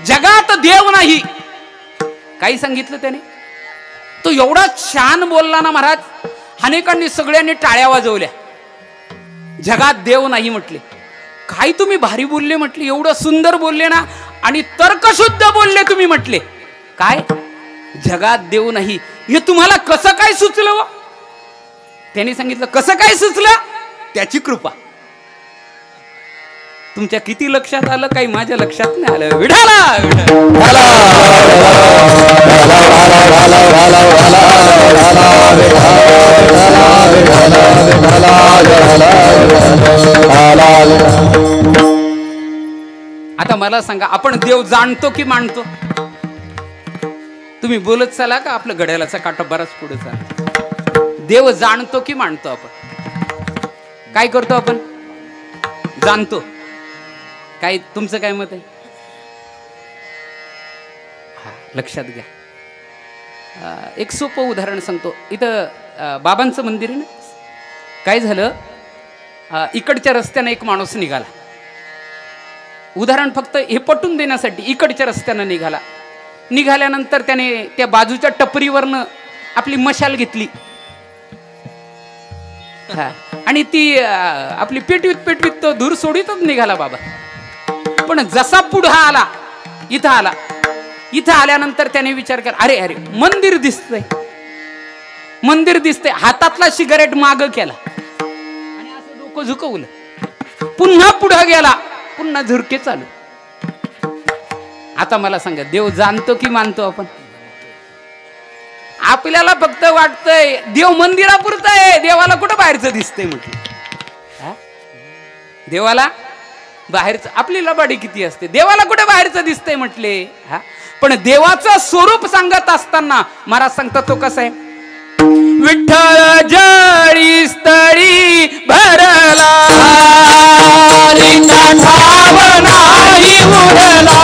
जगात देव नाही. काय सांगितलं त्याने? तो एवढा छान बोलला ना महाराज, अनेकांनी सगळ्यांनी टाळ्या वाजवल्या. जगात देव नाही म्हटले. काय तुम्ही भारी बोलले म्हटले, एवढं सुंदर बोलले ना, आणि तर्कशुद्ध बोलले तुम्ही म्हटले. काय जगात देव नाही हे तुम्हाला कसं काय सुचलं? त्यांनी सांगितलं कसं काय सुचलं? त्याची कृपा. तुमच्या किती लक्षात आलं? काही माझ्या लक्षात नाही आलं. विठाला आता मला सांगा, आपण देव जाणतो की मानतो? तुम्ही बोलत चला का आपलं घड्याळाचा काटा बराच पुढे चालला. देव जाणतो की मानतो? आपण काय करतो? आपण जाणतो. काय तुमचं काय मत आहे? लक्षात घ्या. एक सोपं उदाहरण सांगतो. इथं बाबांचं मंदिर आहे ना. काय झालं, इकडच्या रस्त्याने एक माणूस निघाला. उदाहरण फक्त हे पटवून देण्यासाठी. इकडच्या रस्त्यानं निघाल्यानंतर त्याने त्या बाजूच्या टपरीवरनं आपली मशाल घेतली आणि ती आपली पेटवीत तो धूर सोडीतच निघाला बाबा. पण जसा पुढे आला, इथं आल्यानंतर त्याने विचार केला, अरे अरे मंदिर दिसतंय. हातातला सिगारेट माग केला आणि असं डोकं झुकवलं. पुन्हा पुढे गेला, पुन्हा झुरके चालू. आता मला सांगा, देव जाणतो की मानतो आपण? आपल्याला फक्त वाटतंय देव मंदिरापुरता आहे, देवाला कुठं बाहेरचं दिसतंय म्हटलं. देवाला बाहेरचं, आपली लबाडी किती असते, देवाला कुठं बाहेरचं दिसतंय म्हटले. पण देवाचं स्वरूप सांगत असताना महाराज सांगतात तो कसं आहे? विठ्ठल जळी स्थळी भरला, नाही उरला,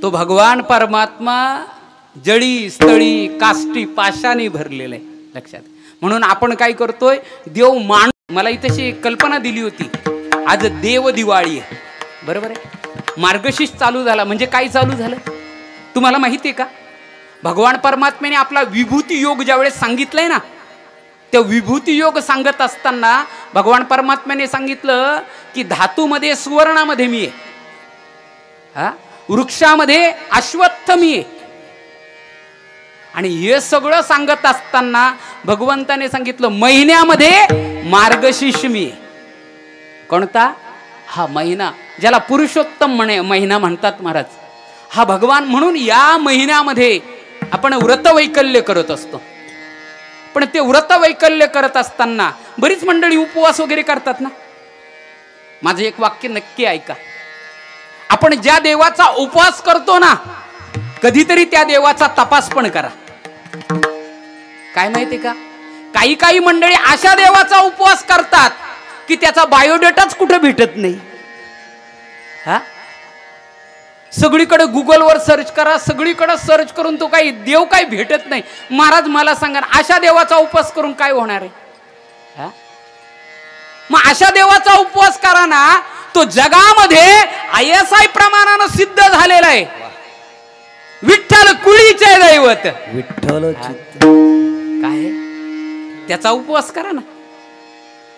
तो भगवान परमात्मा जळी स्थळी काष्टी पाशाने भरलेला आहे. लक्षात. म्हणून आपण काय करतोय, देव मान. मला इथेशी कल्पना दिली होती, आज देव दिवाळी आहे. बरोबर आहे. मार्गशीर्ष चालू झाला म्हणजे काय चालू झालं तुम्हाला माहिती आहे का? भगवान परमात्म्याने आपला विभूती योग ज्यावेळेस सांगितलंय ना, त्या विभूती योग सांगत असताना भगवान परमात्म्याने सांगितलं की धातूमध्ये सुवर्णामध्ये मी आहे, वृक्षामध्ये अश्वत्थ मी आहे. आणि हे सगळं सांगत असताना भगवंताने सांगितलं महिन्यामध्ये मार्गशीर्ष मी आहे. कोणता? हा महिना ज्याला पुरुषोत्तम महिना म्हणतात महाराज, हा भगवान म्हणून या महिन्यामध्ये आपण व्रतवैकल्य करत असतो. पण ते व्रतवैकल्य करत असताना बरीच मंडळी उपवास वगैरे करतात ना. माझं एक वाक्य नक्की ऐका. आपण ज्या देवाचा उपवास करतो ना, कधीतरी त्या देवाचा तपास पण करा. काय माहितीये का, काही काही मंडळी अशा देवाचा उपवास करतात की त्याचा बायोडेटाच कुठे भेटत नाही. हा, सगळीकडे गुगलवर सर्च करा, सगळीकडे सर्च करून तो काही देव काही भेटत नाही. महाराज मला सांगा, अशा देवाचा उपवास करून काय होणार आहे? हा, मग अशा देवाचा उपवास करा ना, तो जगामध्ये ISI प्रमाणानं सिद्ध झालेला आहे. विठ्ठल कुळीचे दैवत विठ्ठल काय, त्याचा उपवास करा ना.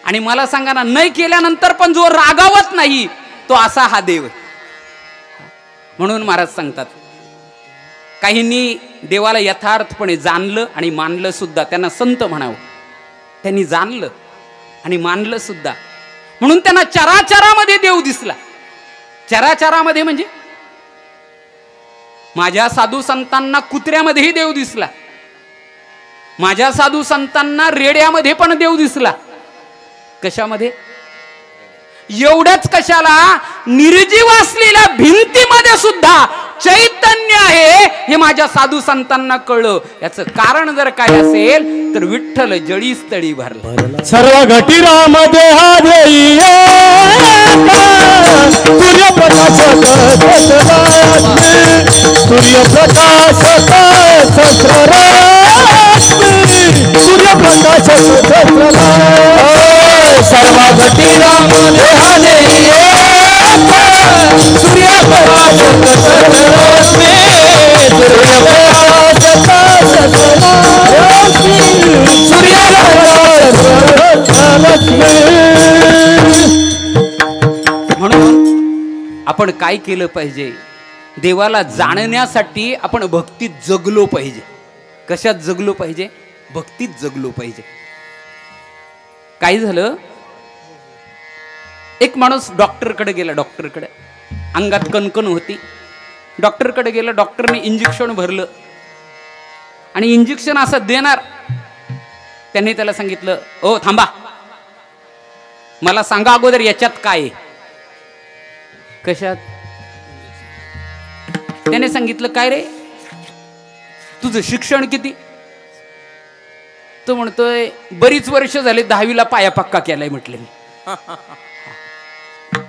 आणि मला सांगा ना, नाही केल्यानंतर पण जो रागावत नाही तो असा हा देव. म्हणून महाराज सांगतात, काहींनी देवाला यथार्थपणे जाणलं आणि मानलं सुद्धा, त्यांना संत म्हणावं. त्यांनी जाणलं आणि मानलं सुद्धा, म्हणून त्यांना चराचरामध्ये देव दिसला. चराचरामध्ये म्हणजे माझ्या साधू संतांना कुत्र्यामध्येही देव दिसला, माझ्या साधू संतांना रेड्यामध्ये पण देव दिसला. कशामध्ये? एवढंच कशाला, निर्जीव असलेल्या भिंतीमध्ये सुद्धा चैतन्य आहे हे माझ्या साधू संतांना कळलं. याचं कारण जर काय असेल तर विठ्ठल जळी स्थळी भरला. सर्व घटीरामध्ये हा देई सूर्यप्रकाश सूर्यप्रकाश सूर्यप्रकाश सर्व घटीरामध्ये हा देई सूर्यप्रकाश म्हणून आपण काय केलं पाहिजे, देवाला जाणण्यासाठी आपण भक्तीत जगलो पाहिजे. कशात जगलो पाहिजे? भक्तीत जगलो पाहिजे. काय झालं, एक माणूस डॉक्टरकडे गेला. डॉक्टरकडे अंगात कणकण होती. डॉक्टरकडे गेला, डॉक्टरने इंजेक्शन भरलं आणि इंजेक्शन असं देणार. त्यांनी त्याला सांगितलं, ओ थांबा, मला सांगा अगोदर याच्यात काय आहे. कशात? त्याने सांगितलं, काय रे तुझं शिक्षण किती? तो म्हणतोय, बरीच वर्ष झाले 10वीला पाया पक्का केलाय. म्हटलं मी.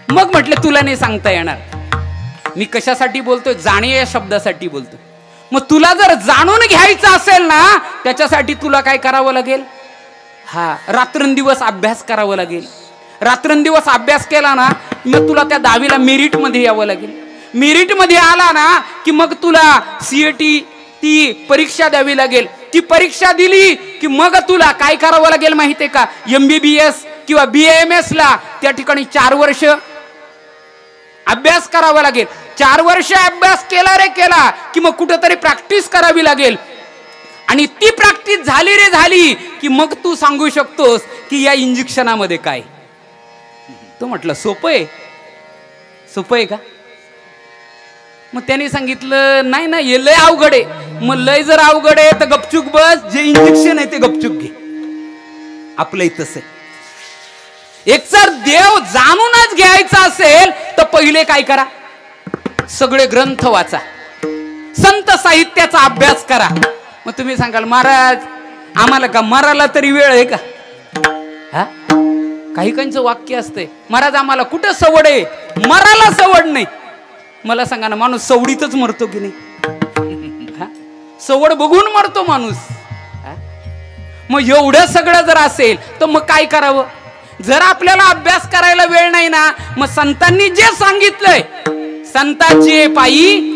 मग म्हटलं तुला नाही सांगता येणार. मी कशासाठी बोलतोय? जाणे या शब्दासाठी बोलतोय. मग तुला जर जाणून घ्यायचं असेल ना, त्याच्यासाठी तुला काय करावं लागेल? हा, रात्रंदिवस अभ्यास करावा लागेल. रात्रंदिवस अभ्यास केला ना, मग तुला त्या 10वीला मेरिट मध्ये यावं लागेल. मेरिट मध्ये आला ना की मग तुला CET ती परीक्षा द्यावी लागेल. ती परीक्षा दिली की मग तुला काय करावं लागेल माहितीये का? MBBS किंवा BAMS ला त्या ठिकाणी 4 वर्ष अभ्यास करावा लागेल. 4 वर्ष अभ्यास केला रे केला की मग कुठेतरी प्रॅक्टिस करावी लागेल. आणि ती प्रॅक्टिस झाली रे झाली की मग तू सांगू शकतोस की या इंजेक्शनामध्ये काय. तो म्हटलं, सोपं आहे. सोपं आहे का? मग त्याने सांगितलं, नाही ना, हे लय अवघड आहे. मग लय जर अवघड आहे तर गपचूक बस, जे इंजेक्शन आहे ते गपचूक घे. आपलं तसं आहे. एक जर देव जाणूनच घ्यायचा असेल तर पहिले काय करा? सगळे ग्रंथ वाचा, संत साहित्याचा अभ्यास करा. मग तुम्ही सांगाल, महाराज आम्हाला का मराला तरी वेळ आहे का? हा, काही काहींचं वाक्य असतंय, महाराज आम्हाला कुठं सवड आहे, मराला सवड नाही. मला सांगा ना, माणूस सवडीतच मरतो की नाही? सवड बघून मरतो माणूस. मग एवढं सगळं जर असेल तर मग काय करावं? जर आपल्याला अभ्यास करायला वेळ नाही ना, मग संतांनी जे सांगितलंय, संतांची पायी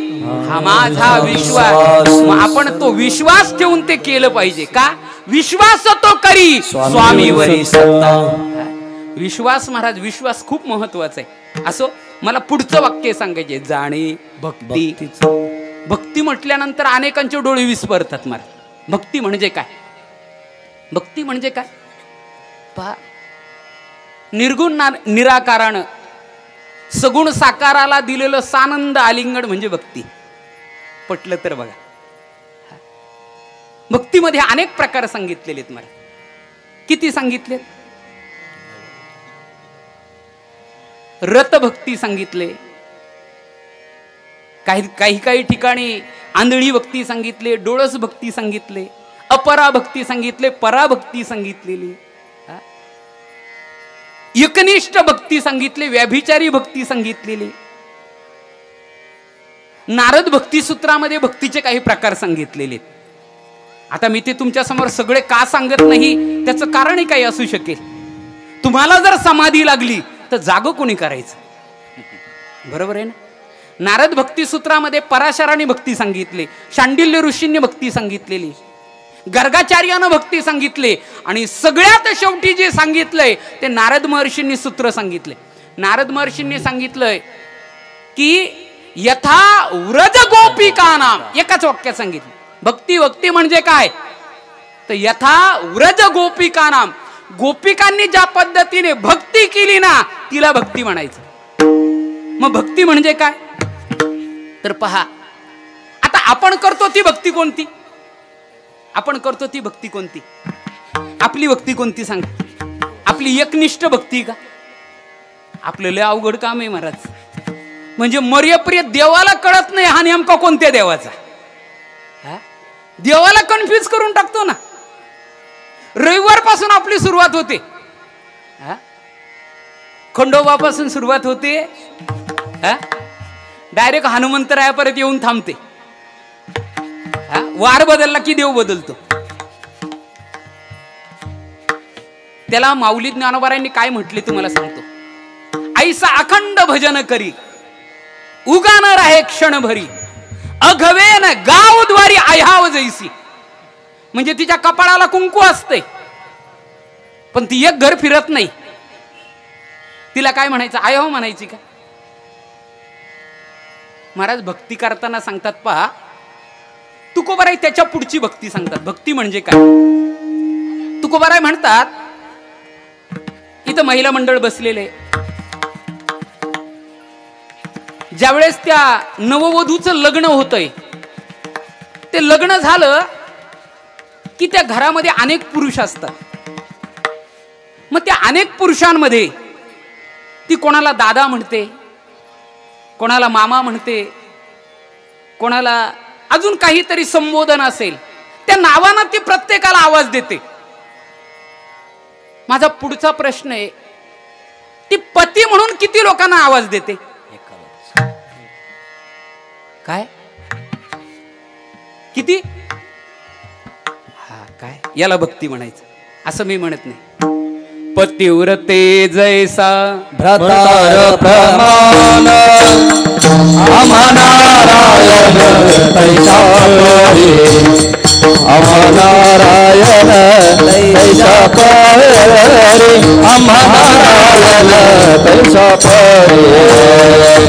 हा माझा विश्वास, मग आपण तो विश्वास ठेवून ते केलं पाहिजे. का? विश्वास तो करी स्वामीवरी सत्ता. विश्वास महाराज, विश्वास खूप महत्वाचा आहे. असो, मला पुढचं वाक्य सांगायचे, जाणे भक्ती. भक्ती म्हटल्यानंतर अनेकांचे डोळे विस्फारतात महाराज. भक्ती म्हणजे काय? भक्ती म्हणजे काय? पहा, निर्गुण निराकारानं सगुण साकाराला दिलेलं सानंद आलिंगन म्हणजे भक्ती. पटलं तर बघा. भक्तीमध्ये अनेक प्रकार सांगितलेले आहेत. मला किती सांगितले? रत भक्ती सांगितले, काही ठिकाणी आंधळी भक्ती सांगितले, डोळस भक्ती सांगितले, अपरा भक्ती सांगितले, पराभक्ती सांगितलेली, एकनिष्ठ भक्ती सांगितले, व्याभिचारी भक्ती सांगितलेली. नारद भक्ती सूत्रामध्ये भक्तीचे काही प्रकार सांगितलेले. आता मी ते तुमच्या समोर सगळे का सांगत नाही त्याचं कारणही काही असू शकेल. तुम्हाला जर समाधी लागली तर जाग कोणी करायचं? बरोबर आहे ना. नारद भक्ती सूत्रामध्ये पराशराने भक्ती सांगितले, शांडिल्य ऋषींनी भक्ती सांगितलेली, गर्गाचार्यानं भक्ती सांगितले, आणि सगळ्यात शेवटी जे सांगितलंय ते नारद महर्षींनी सूत्र सांगितले. नारद महर्षींनी सांगितलंय की यथा व्रज गोपिका नाम, एकाच वाक्यात सांगितलं. भक्ती म्हणजे काय तर यथा व्रज गोपिका नाम, गोपिकांनी ज्या पद्धतीने भक्ती केली ना तिला भक्ती म्हणायचं. मग भक्ती म्हणजे काय तर पहा, आता आपण करतो ती भक्ती कोणती? आपण करतो ती भक्ती कोणती? आपली भक्ती कोणती सांगा? आपली एकनिष्ठ भक्ती का? आपलं लय अवघड काम आहे महाराज. म्हणजे मर्याप्रिय देवाला कळत नाही हा नेमका कोणत्या देवाचा. देवाला कन्फ्युज करून टाकतो ना. रविवार पासून आपली सुरुवात होते, खंडोबापासून सुरुवात होते, डायरेक्ट हनुमंतरायापर्यंत येऊन थांबते. वार बदलला की देव बदलतो. त्याला माऊली ज्ञानोबारायांनी काय म्हटले तुम्हाला सांगतो. ऐसा अखंड भजन करी उगा न राहे क्षण भरी, अघवेन गावद्वारी आह्याव जैसी. म्हणजे तिच्या कपाळाला कुंकू असते पण ती एक घर फिरत नाही. तिला काय म्हणायचं? आह्याव म्हणायची का? महाराज भक्ती करताना सांगतात पहा, तुकोबाराय त्याच्या पुढची भक्ती सांगतात. भक्ती म्हणजे काय? तुकोबाराय म्हणतात, इथं महिला मंडळ बसलेले, ज्यावेळेस त्या नववधूचं लग्न होतंय, ते लग्न झालं की त्या घरामध्ये अनेक पुरुष असतात. मग त्या अनेक पुरुषांमध्ये ती कोणाला दादा म्हणते, कोणाला मामा म्हणते, कोणाला अजून काहीतरी संबोधन असेल, त्या नावानं ती प्रत्येकाला आवाज देते. माझा पुढचा प्रश्न आहे, ती पती म्हणून किती लोकांना आवाज देते? काय किती? काय याला भक्ती म्हणायचं असं मी म्हणत नाही. पतिव्रते जैसा भ्रातार प्रमाण अमनारायण तैसा परी, अमनारायण तैसा परी, अमनारायण तैसा परी.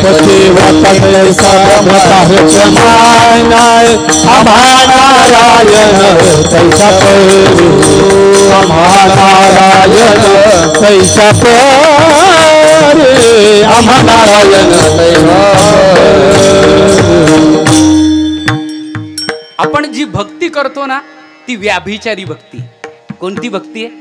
पतिव्रता तैसा भ्रातार प्रमाण अमनारायण तैसा परी, अमनारायण तैसा परी, अमनारायण तैसा. आपण जी भक्ती करतो ना ती व्याभिचारी भक्ती. कोणती भक्ती आहे?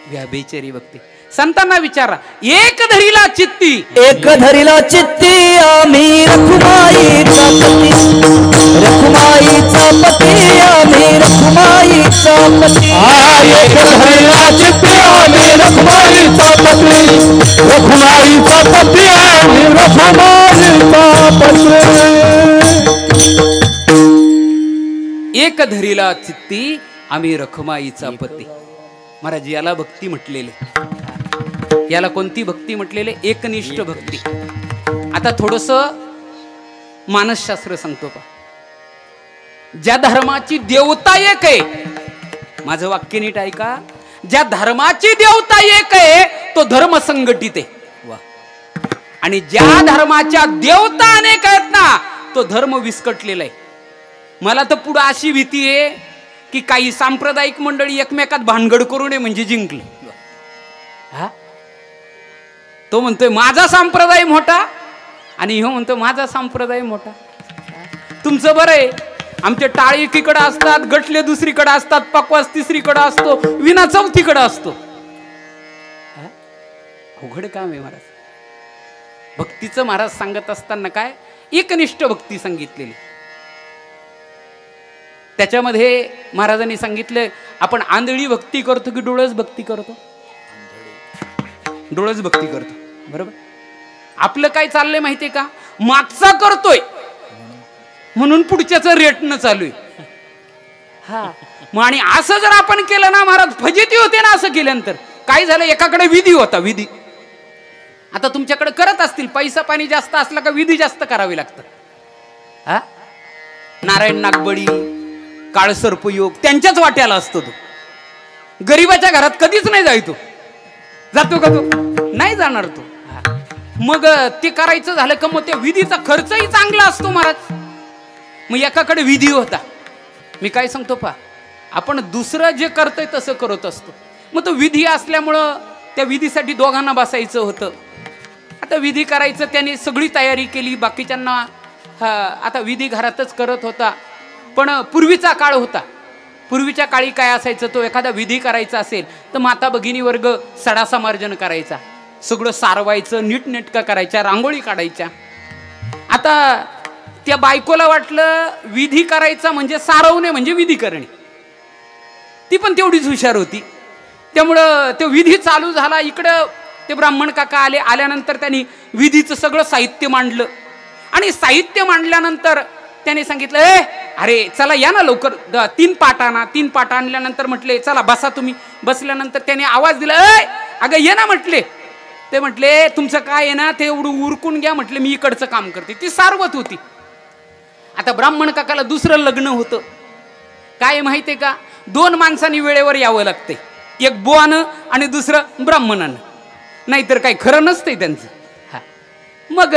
व्याभिचारी भक्ती. संतांना विचारा, एक धरीला चित्ती, एक धरीला चित्ती आम्ही रखुमाईचा पती, रखुमाईचा पती आम्ही रखुमाईचा पती. एक धरीला चित्ती आम्ही रखुमाईचा पती, रखुमाईचा पती आम्ही रखुमाईचा पती. एक धरीला चित्ती आम्ही रखुमाईचा पती. महाराज याला भक्ती म्हटलेले. याला कोणती भक्ती म्हटलेले? एकनिष्ठ भक्ती. आता थोडस मानसशास्त्र सांगतो पा. ज्या धर्माची देवता एक आहे, माझं वाक्य नीट ऐका, ज्या धर्माची देवता एक आहे तो धर्म संघटित आहे. आणि ज्या धर्माच्या देवता अनेक आहेत ना तो धर्म विस्कटलेला आहे. मला तर पुढे अशी भीती आहे की काही सांप्रदायिक मंडळी एकमेकात भानगड करू नये म्हणजे जिंकले. तो म्हणतोय माझा संप्रदाय मोठा आणि ह्यो म्हणतो माझा संप्रदाय मोठा. तुमचं बरं आहे, आमचे टाळी एकीकडे असतात, गटले दुसरीकडे असतात, पकवास तिसरीकडे असतो, विना चौथीकडे असतो. अवघड काम आहे महाराज. भक्तीचं महाराज सांगत असताना काय एकनिष्ठ भक्ती सांगितलेली. त्याच्यामध्ये महाराजांनी सांगितलं आपण आंधळी भक्ती करतो की डोळस भक्ती करतो? डोळस भक्ती करतो. बरोबर. आपलं काय चाललंय माहितीये का, मागचा करतोय म्हणून पुढच्याच रेटनं चालू आहे. हा मग आणि असं जर आपण केलं ना महाराज फजिती होते ना. असं केल्यानंतर काय झालं, एकाकडे विधी होता. विधी आता तुमच्याकडे करत असतील, पैसा पाणी जास्त असला का विधी जास्त करावी लागतं. हा नारायण नागबळी काळसर्पयोग त्यांच्याच वाट्याला असतो. तो गरीबाच्या घरात कधीच नाही जायतो. जातो का तो? नाही जाणार तो. मग ते करायचं झालं का मग त्या विधीचा खर्चही चांगला असतो महाराज. मग एकाकडे विधी होता. मी काय सांगतो पहा, आपण दुसरं जे करतोय तसं करत असतो. मग तो विधी असल्यामुळं त्या विधीसाठी दोघांना बसायचं होतं. आता विधी करायचं त्याने सगळी तयारी केली. बाकीच्यांना आता विधी घरातच करत होता. पण पूर्वीचा काळ होता. पूर्वीच्या काळी काय असायचं, तो एखादा विधी करायचा असेल तर माता भगिनी वर्ग सडासमार्जन करायचा, सगळं सारवायचं, नीटनेटका करायच्या, रांगोळी काढायच्या. आता त्या बायकोला वाटलं विधी करायचा म्हणजे सारवणे म्हणजे विधी करणे. ती पण तेवढीच हुशार होती. त्यामुळं तो विधी चालू झाला. इकडं ते ब्राह्मण काका आले. आल्यानंतर त्यांनी विधीचं सगळं साहित्य मांडलं आणि साहित्य मांडल्यानंतर त्याने सांगितलं अरे चला या ना लवकर, 3 पाट आणा. 3 पाट आणल्यानंतर म्हटले चला बसा तुम्ही. बसल्यानंतर त्याने आवाज दिला अगं ये ना म्हटले. ते म्हटले तुमचं काय आहे ना ते एवढं उरकून घ्या. म्हटले मी इकडचं काम करते. ती सारवत होती. आता ब्राह्मण काकाला दुसरं लग्न होतं. काय माहितीये का, 2 माणसांनी वेळेवर यावं लागतंय. एक बुवानं आणि दुसरं ब्राह्मणानं, नाहीतर काही खरं नसतंय त्यांचं. हा मग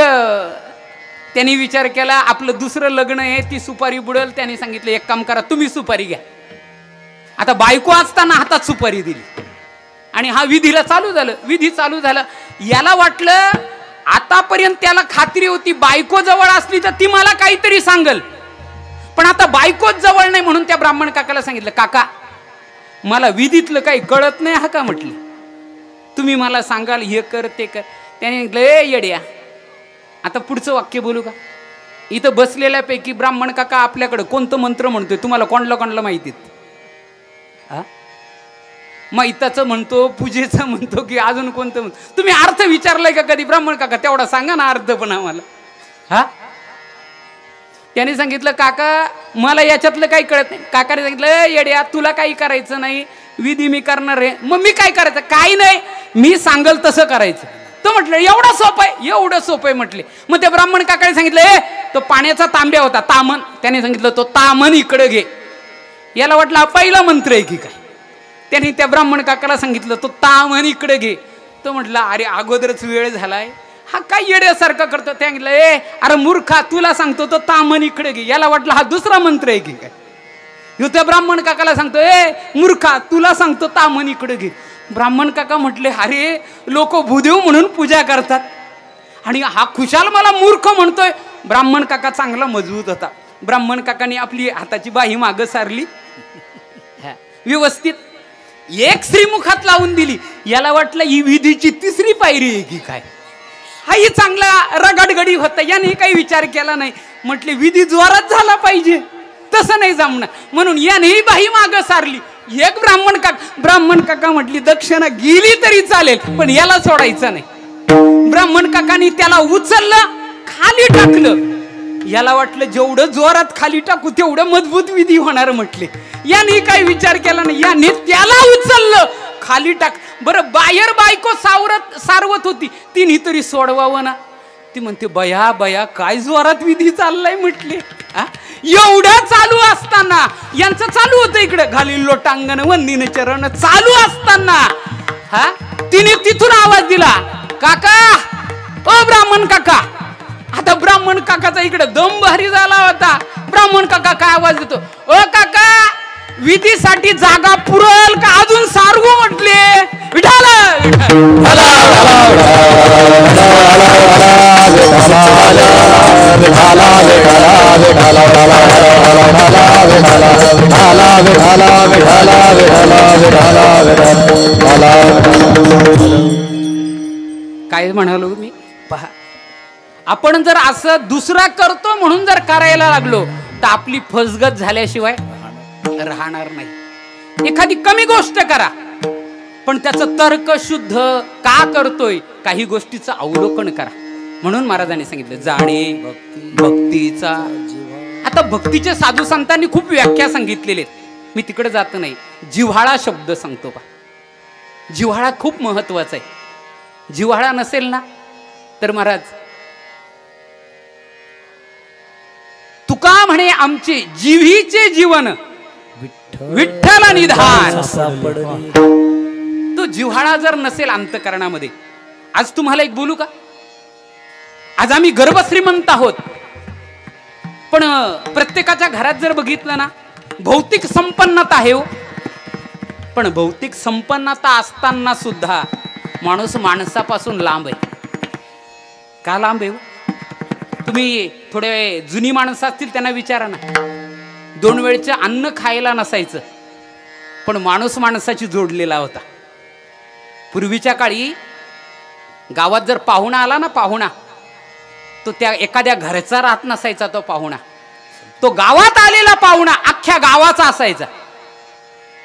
त्यांनी विचार केला आपलं दुसरं लग्न आहे, ती सुपारी बुडेल. त्यांनी सांगितलं एक काम करा तुम्ही सुपारी घ्या. आता बायको असताना हातात सुपारी दिली आणि हा विधीला चालू झालं. विधी चालू झालं. याला वाटलं आतापर्यंत त्याला खात्री होती बायको जवळ असली तर ती मला काहीतरी सांगल, पण आता बायकोच जवळ नाही. म्हणून त्या ब्राह्मण काकाला सांगितलं काका मला विधीतलं काही कळत नाही हा का म्हटली, तुम्ही मला सांगाल हे कर ते कर. त्याने म्हटलं येड्या आता पुढचं वाक्य बोलू का. इथं बसलेल्यापैकी ब्राह्मण काका आपल्याकडे कोणतं मंत्र म्हणतोय तुम्हाला कोणला माहितीत? हा मैताचं म्हणतो, पूजेचं म्हणतो की अजून कोणतं म्हणतो? तुम्ही अर्थ विचारलाय का कधी ब्राह्मण काका? तेवढा सांगा ना अर्थ पण आम्हाला. हा त्याने सांगितलं काका मला याच्यातलं काही कळत नाही. काकाने सांगितलं येड्या तुला काही करायचं नाही, विधी मी करणार आहे. मग मी काय करायचं? काही नाही, मी सांगल तसं करायचं. तो म्हटलं एवढं सोपं आहे, एवढं सोपं आहे म्हटले. मग त्या ब्राह्मण काकाने सांगितलं तो पाण्याचा तांब्या होता तामन. त्याने सांगितलं तो तामन इकडे घे. याला वाटलं हा पहिला मंत्र आहे की काय. त्याने त्या ब्राह्मण काकाला सांगितलं तो तामन इकडे घे. तो म्हटलं अरे अगोदरच वेळ झालाय, हा काय येड्यासारखं करतो. त्या सांगितलं अरे मूर्खा तुला सांगतो तो तामन इकडे घे. याला वाटलं हा दुसरा मंत्र आहे की काय. ह्यो त्या ब्राह्मण काकाला सांगतो मूर्खा तुला सांगतो तामन इकडे घे. ब्राह्मण काका म्हटले अरे लोक भूदेव म्हणून पूजा करतात आणि हा खुशाल मला मूर्ख म्हणतोय. ब्राह्मण काका चांगला मजबूत होता. ब्राह्मण काकाने आपली हाताची बाही मागं सारली, व्यवस्थित एक श्रीमुखात लावून दिली. याला वाटलं ही विधीची 3री पायरी आहे की काय. हा ही चांगला रगडगडी होता. याने काही विचार केला नाही. म्हटले विधी जोरात झाला पाहिजे, तसं नाही जमणार. म्हणून याने बाही मागं सारली. एक ब्राह्मण काका म्हटली दक्षिणा गेली तरी चालेल पण याला सोडायचं नाही. ब्राह्मण काकाने त्याला उचललं, खाली टाकलं. याला वाटलं जेवढं जोरात खाली टाकू तेवढं मजबूत विधी होणार म्हटले. याने काही विचार केला नाही. याने त्याला उचललं, खाली टाक. बरं बाहेर बायको सारवत होती, तिने तरी सोडवावं ना. ती म्हणते बया बया काय जोरात विधी चाललाय म्हटले. एवढं चालू असताना यांचं चालू होतं इकडे घालील लोटांगण वंदिन चरण चालू असताना तिने तिथून आवाज दिला काका ओ ब्राह्मण काका. आता ब्राह्मण काकाचा इकडे दम भारी झाला होता. ब्राह्मण काका काय आवाज देतो ओ काका विधीसाठी जागा पुरल का अजून सारवू म्हटले. विठाला काय म्हणालो मी पहा, आपण जर असं दुसरा करतो म्हणून जर करायला लागलो तर आपली फसगत झाल्याशिवाय राहणार नाही. एखादी कमी गोष्ट करा पण त्याचं तर्क शुद्ध का करतोय, काही गोष्टीचं अवलोकन करा. म्हणून महाराजांनी सांगितलं जाणे भक्तीचा. आता भक्तीचे साधू संतांनी खूप व्याख्या सांगितलेले, मी तिकडे जात नाही. जिव्हाळा शब्द सांगतो पा. जिव्हाळा खूप महत्वाचा आहे. जिव्हाळा नसेल ना तर महाराज तुका म्हणे आमचे जिव्हीचे जीवन विठ्ठल निधान. तो जिव्हाळा जर नसेल अंतकरणामध्ये, आज तुम्हाला एक बोलू का, आज आम्ही गर्भ श्रीमंत आहोत पण प्रत्येकाच्या घरात जर बघितलं ना भौतिक संपन्नता आहे हो, पण भौतिक संपन्नता असताना सुद्धा माणूस माणसापासून लांब आहे. का लांब आहे हो? तुम्ही थोडे जुनी माणसं असतील त्यांना विचारा ना, 2 वेळचं अन्न खायला नसायचं पण माणूस माणसाची जोडलेला होता. पूर्वीच्या काळी गावात जर पाहुणा आला ना, पाहुणा तो त्या एखाद्या घरचा राहत नसायचा. तो पाहुणा, तो गावात आलेला पाहुणा अख्ख्या गावाचा असायचा.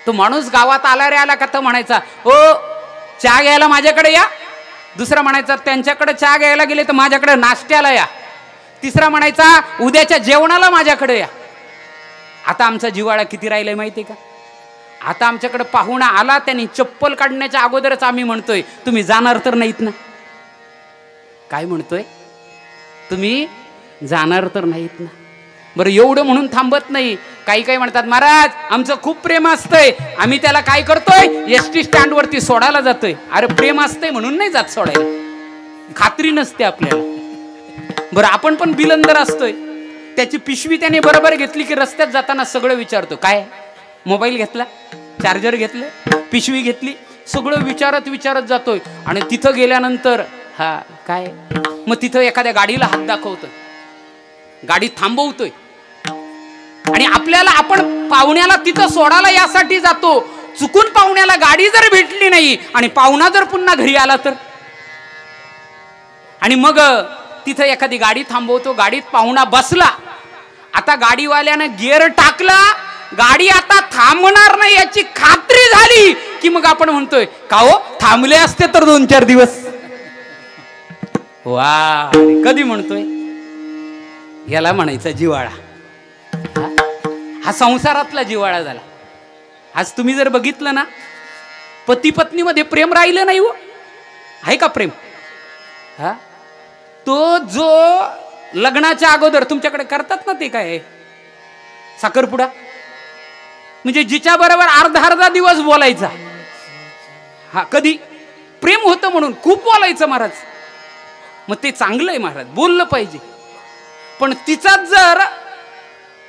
तो माणूस गावात आला रे आला का तर म्हणायचा ओ चहा घ्यायला माझ्याकडे या. दुसरा म्हणायचा त्यांच्याकडे चहा घ्यायला गेले तर माझ्याकडे नाश्त्याला या. तिसरा म्हणायचा उद्याच्या जेवणाला माझ्याकडे या. आता आमचा जिव्हाळा किती राहिलाय माहिती का? आता आमच्याकडे पाहुणा आला त्यांनी चप्पल काढण्याच्या अगोदरच आम्ही म्हणतोय तुम्ही जाणार तर नाहीत ना. काय म्हणतोय? तुम्ही जाणार तर नाहीत ना. बरं एवढं म्हणून थांबत नाही. काही काही म्हणतात महाराज आमचं खूप प्रेम असतंय, आम्ही त्याला काय करतोय एसटी स्टँड वरती सोडायला जातोय. अरे प्रेम असतंय म्हणून नाही जात सोडायला, खात्री नसते आपल्याला. बरं आपण पण बिलंदर असतोय, त्याची पिशवी त्याने बरोबर घेतली की रस्त्यात जाताना सगळं विचारतो काय मोबाईल घेतला, चार्जर घेतलं, पिशवी घेतली, सगळं विचारत विचारत जातोय. आणि तिथं गेल्यानंतर हा काय, मग तिथं एखाद्या गाडीला हात दाखवतोय, गाडी थांबवतोय. आणि आपल्याला आपण पाहुण्याला तिथं सोडायला यासाठी जातो, चुकून पाहुण्याला गाडी जर भेटली नाही आणि पाहुणा जर पुन्हा घरी आला तर, आणि मग तिथं एखादी गाडी थांबवतो, गाडीत पाहुणा बसला, आता गाडीवाल्यानं गिअर टाकला, गाडी आता थांबणार नाही याची खात्री झाली की मग आपण म्हणतोय का हो थांबले असते तर 2-4 दिवस. वा कधी म्हणतोय, याला म्हणायचा जिव्हाळा. हा संसारातला जिव्हाळा झाला. आज तुम्ही जर बघितलं ना पती पत्नीमध्ये प्रेम राहिलं नाही हो. आहे का प्रेम? हा तो जो लग्नाच्या अगोदर तुमच्याकडे करतात ना ते काय साखरपुडा, म्हणजे जिच्या बरोबर अर्धा दिवस बोलायचा. हा कधी प्रेम होतं म्हणून खूप बोलायचं महाराज. मग ते चांगलं आहे महाराज, बोललं पाहिजे. पण तिचाच जर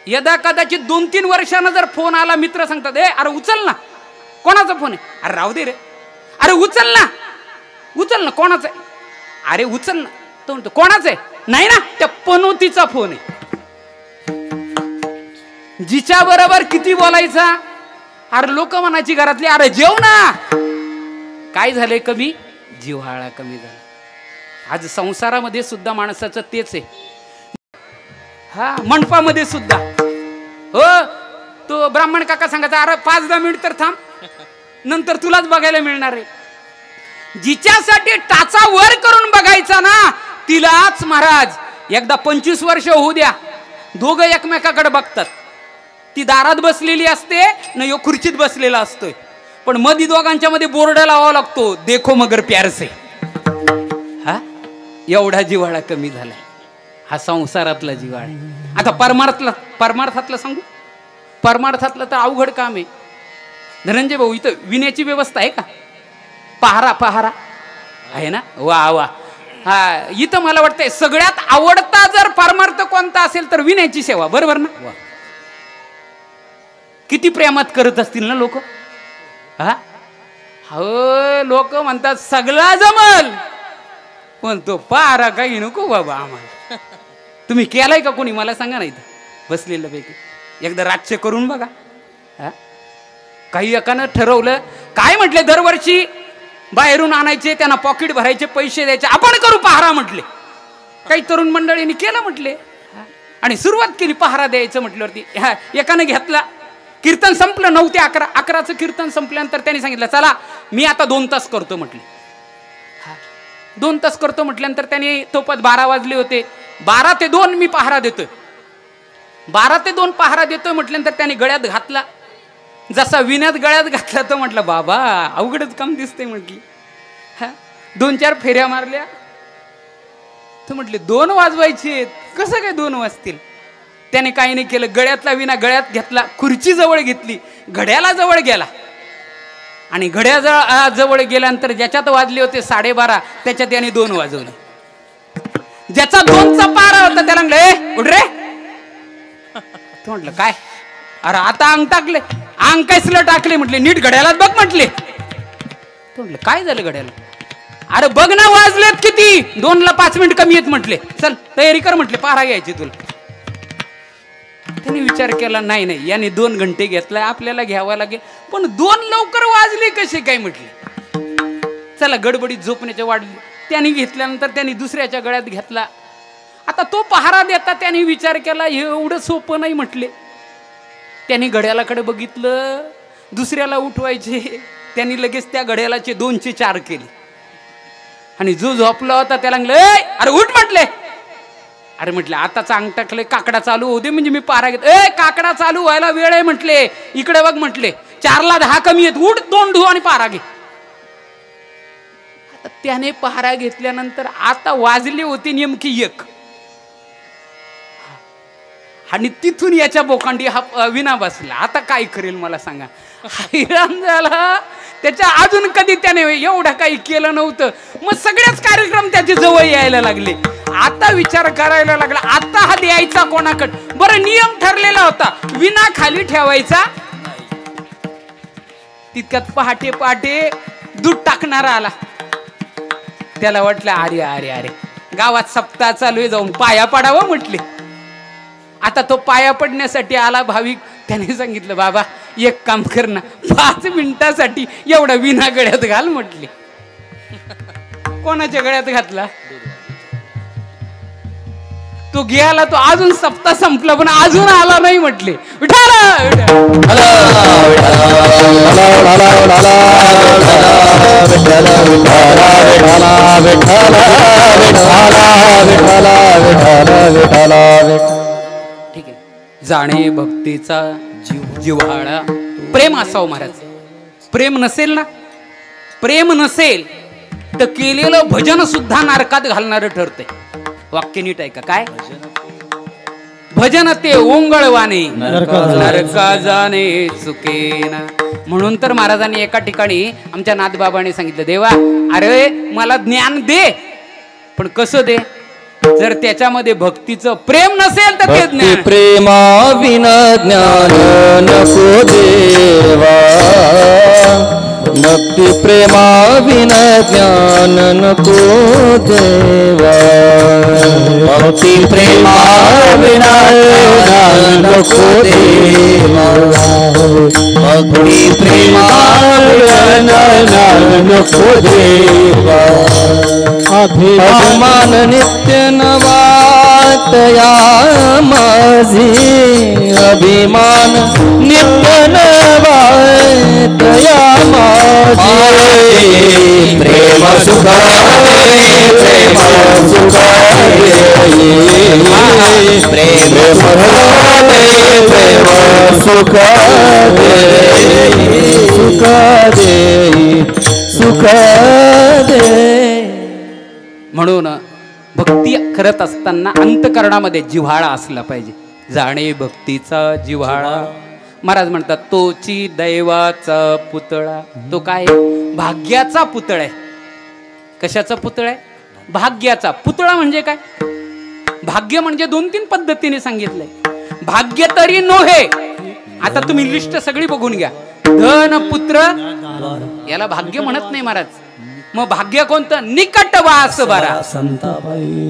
यदा कदाचित 2-3 वर्षानं जर फोन आला, मित्र सांगतात ए अरे उचल ना, कोणाचा फोन आहे, अरे राहू दे रे, अरे उचल ना, उचल ना, कोणाचा आहे, अरे उचल ना, तो म्हणतो कोणाचा आहे, नाही ना त्या पनोतीचा फोन आहे. जिच्या बरोबर किती बोलायचा, अरे लोक म्हणायची घरातली अरे जेव ना. काय झालंय कमी, जिव्हाळा कमी झाला. आज संसारामध्ये सुद्धा माणसाचं तेच आहे. हा मंडपामध्ये सुद्धा हो, तो ब्राह्मण काका सांगायचा अरे 5-10 मिनिट तर थांब, नंतर तुलाच बघायला मिळणार आहे. जिच्यासाठी टाचा वर करून बघायचा ना तिलाच महाराज एकदा 25 वर्ष होऊ द्या, दोघं एकमेकाकडे बघतात. ती दारात बसलेली असते न यो खुर्चीत बसलेला असतोय, पण मध्ये दोघांच्या मध्ये बोर्ड लावावा लागतो देखो मगर प्यार से. हा एवढा जिव्हाळा कमी झालाय. हा संसारातला जिव्हाळा. आता परमार्थातलं सांगू. परमार्थातलं तर अवघड काम आहे. धनंजय भाऊ इथं विण्याची व्यवस्था आहे का? पहारा आहे ना? वा वा. हा इथं मला वाटतंय सगळ्यात आवडता जर परमार्थ कोणता असेल तर विण्याची सेवा, बरोबर ना? किती प्रेमात करत असतील ना लोक. हा हो लोक म्हणतात सगळा जमल, पण तो पारा काही नको बाबा आम्हाला. तुम्ही केलाय का कोणी मला सांगा नाही बसलेलं पैकी एकदा राज्य करून बघा. काही एकानं ठरवलं काय म्हटले दरवर्षी बाहेरून आणायचे, त्यांना पॉकेट भरायचे, पैसे द्यायचे, आपण करू पहारा म्हटले. काही तरुण मंडळींनी केलं म्हटले आणि सुरुवात केली पहारा द्यायचं म्हटल्यावरती. एकानं घेतला, कीर्तन संपलं 9 ते 11, 11चं कीर्तन संपल्यानंतर त्यांनी सांगितलं चला मी आता 2 तास करतो म्हटले. 2 तास करतो म्हटल्यानंतर त्यांनी तोपत 12 वाजले होते. 12 ते 2 मी पहारा देतोय, 12 ते 2 पहारा देतोय म्हटल्यानंतर त्यांनी गळ्यात घातला. जसा विण्यात गळ्यात घातला तर म्हटलं बाबा अवघडच काम दिसतंय म्हटली. 2-4 फेऱ्या मारल्या तर म्हटले 2 वाजवायचे, कसं काय 2 वाजतील. त्याने काही नाही केलं, गळ्यातला विना गळ्यात घेतला, खुर्ची जवळ घेतली, घड्याला जवळ गेला आणि घड्या जवळ गेल्यानंतर ज्याच्यात वाजले होते 12:30 त्याच्यात त्याने 2 वाजवले. ज्याचा 2चा पारा होता त्याला म्हणलं उठ रे. तो म्हटलं काय, अरे आता अंग टाकले, अंग कसलं टाकले म्हटले, नीट घड्यालाच बघ म्हटले. तो म्हटलं काय झालं घड्याला, अरे बघ ना वाजलेत किती, 2ला 5 मिनिट कमी येत म्हटले, चल तयारी कर म्हटले पहारा घ्यायची तुला. त्यांनी विचार केला नाही नाही याने 2 घंटे घेतलाय, आपल्याला घ्यावा लागेल, पण 2 लवकर वाजले कसे काय म्हटले. चला गडबडीत झोपण्याच्या वाढली. त्यांनी घेतल्यानंतर त्यांनी दुसऱ्याच्या गळ्यात घेतला. आता तो पहारा देता त्यांनी विचार केला हे एवढं सोपं नाही म्हटले. त्यांनी घड्यालाकडे बघितलं, दुसऱ्याला उठवायचे, त्यांनी लगेच त्या घड्यालाचे 2चे 4 केले आणि जो झोपला होता त्याला म्हणलं अरे उठ म्हटले. अरे म्हटले आताच अंग टाकले, काकडा चालू होते म्हणजे मी पारा घेत. काकडा चालू व्हायला वेळ आहे म्हटले, इकडे बघ म्हटले, 4ला 10 कमी येत, उठ तोंड धु आणि पारा घे. आता त्याने पहारा घेतल्यानंतर आता वाजली होती नेमकी 1 आणि तिथून याच्या बोकांडी हा विना बसला. आता काय करेल मला सांगा. हैराण झाला, त्याच्या अजून कधी त्याने एवढं काही केलं नव्हतं. मग सगळेच कार्यक्रम त्याच्या जवळ यायला लागले. आता विचार करायला लागला आता हा द्यायचा कोणाकडे. बरं नियम ठरलेला होता विना खाली ठेवायचा. तितक्यात पहाटे पहाटे दूध टाकणारा आला. त्याला वाटलं अरे अरे अरे गावात सप्ताह चालू आहे, जाऊन पाया पडावं म्हटले. आता तो पाया पडण्यासाठी आला भाविक. त्याने सांगितलं बाबा एक काम कर ना, 5 मिनिटासाठी एवढा विना गळ्यात घाल म्हटले. कोणाच्या गळ्यात घातला, तो गेला. तो अजून सप्ताह संपला पण अजून आला नाही म्हटले. ठीक आहे, जाणे भक्तीचा जिव्हाळा, प्रेम असावं महाराज. प्रेम नसेल ना, प्रेम नसेल तर केलेलं भजन सुद्धा नरकात घालणारं ठरतंय. वाक्य नीट आहे का काय, भजन ते ओंगळवाने नरका जाणे चुकेना. म्हणून तर महाराजांनी एका ठिकाणी आमच्या नाथबाबांनी सांगितलं देवा अरे मला ज्ञान दे, पण कसं दे, जर त्याच्यामध्ये भक्तीचं प्रेम नसेल तर ते ज्ञान. प्रेमा विना ज्ञान नको देवा, भक्ती प्रेमा विना ज्ञान नको देवा. भक्ती प्रेमा विना ज्ञान नको देवा, भक्ती प्रेमा विना ज्ञान नको देवा. अभिमान नित्य नवातया माझी, अभिमान नित्य नवातया माझी. प्रेम सुख प्रेम सुख प्रेम सुख सुख दे सुख दे. म्हणून भक्ती करत असताना अंतकरणामध्ये जिव्हाळा असला पाहिजे. जाणे भक्तीचा जिव्हाळा. महाराज म्हणतात तोची दैवाचा पुतळा. तो काय, भाग्याचा पुतळा आहे. कशाचा पुतळा आहे, भाग्याचा. पुतळा म्हणजे काय, भाग्य म्हणजे 2-3 पद्धतीने सांगितलंय. भाग्य तरी नोहे आता तुम्ही लिस्ट सगळी बघून घ्या. धन पुत्र याला भाग्य म्हणत नाही महाराज. मग भाग्य कोणतं? निकट वास बरा,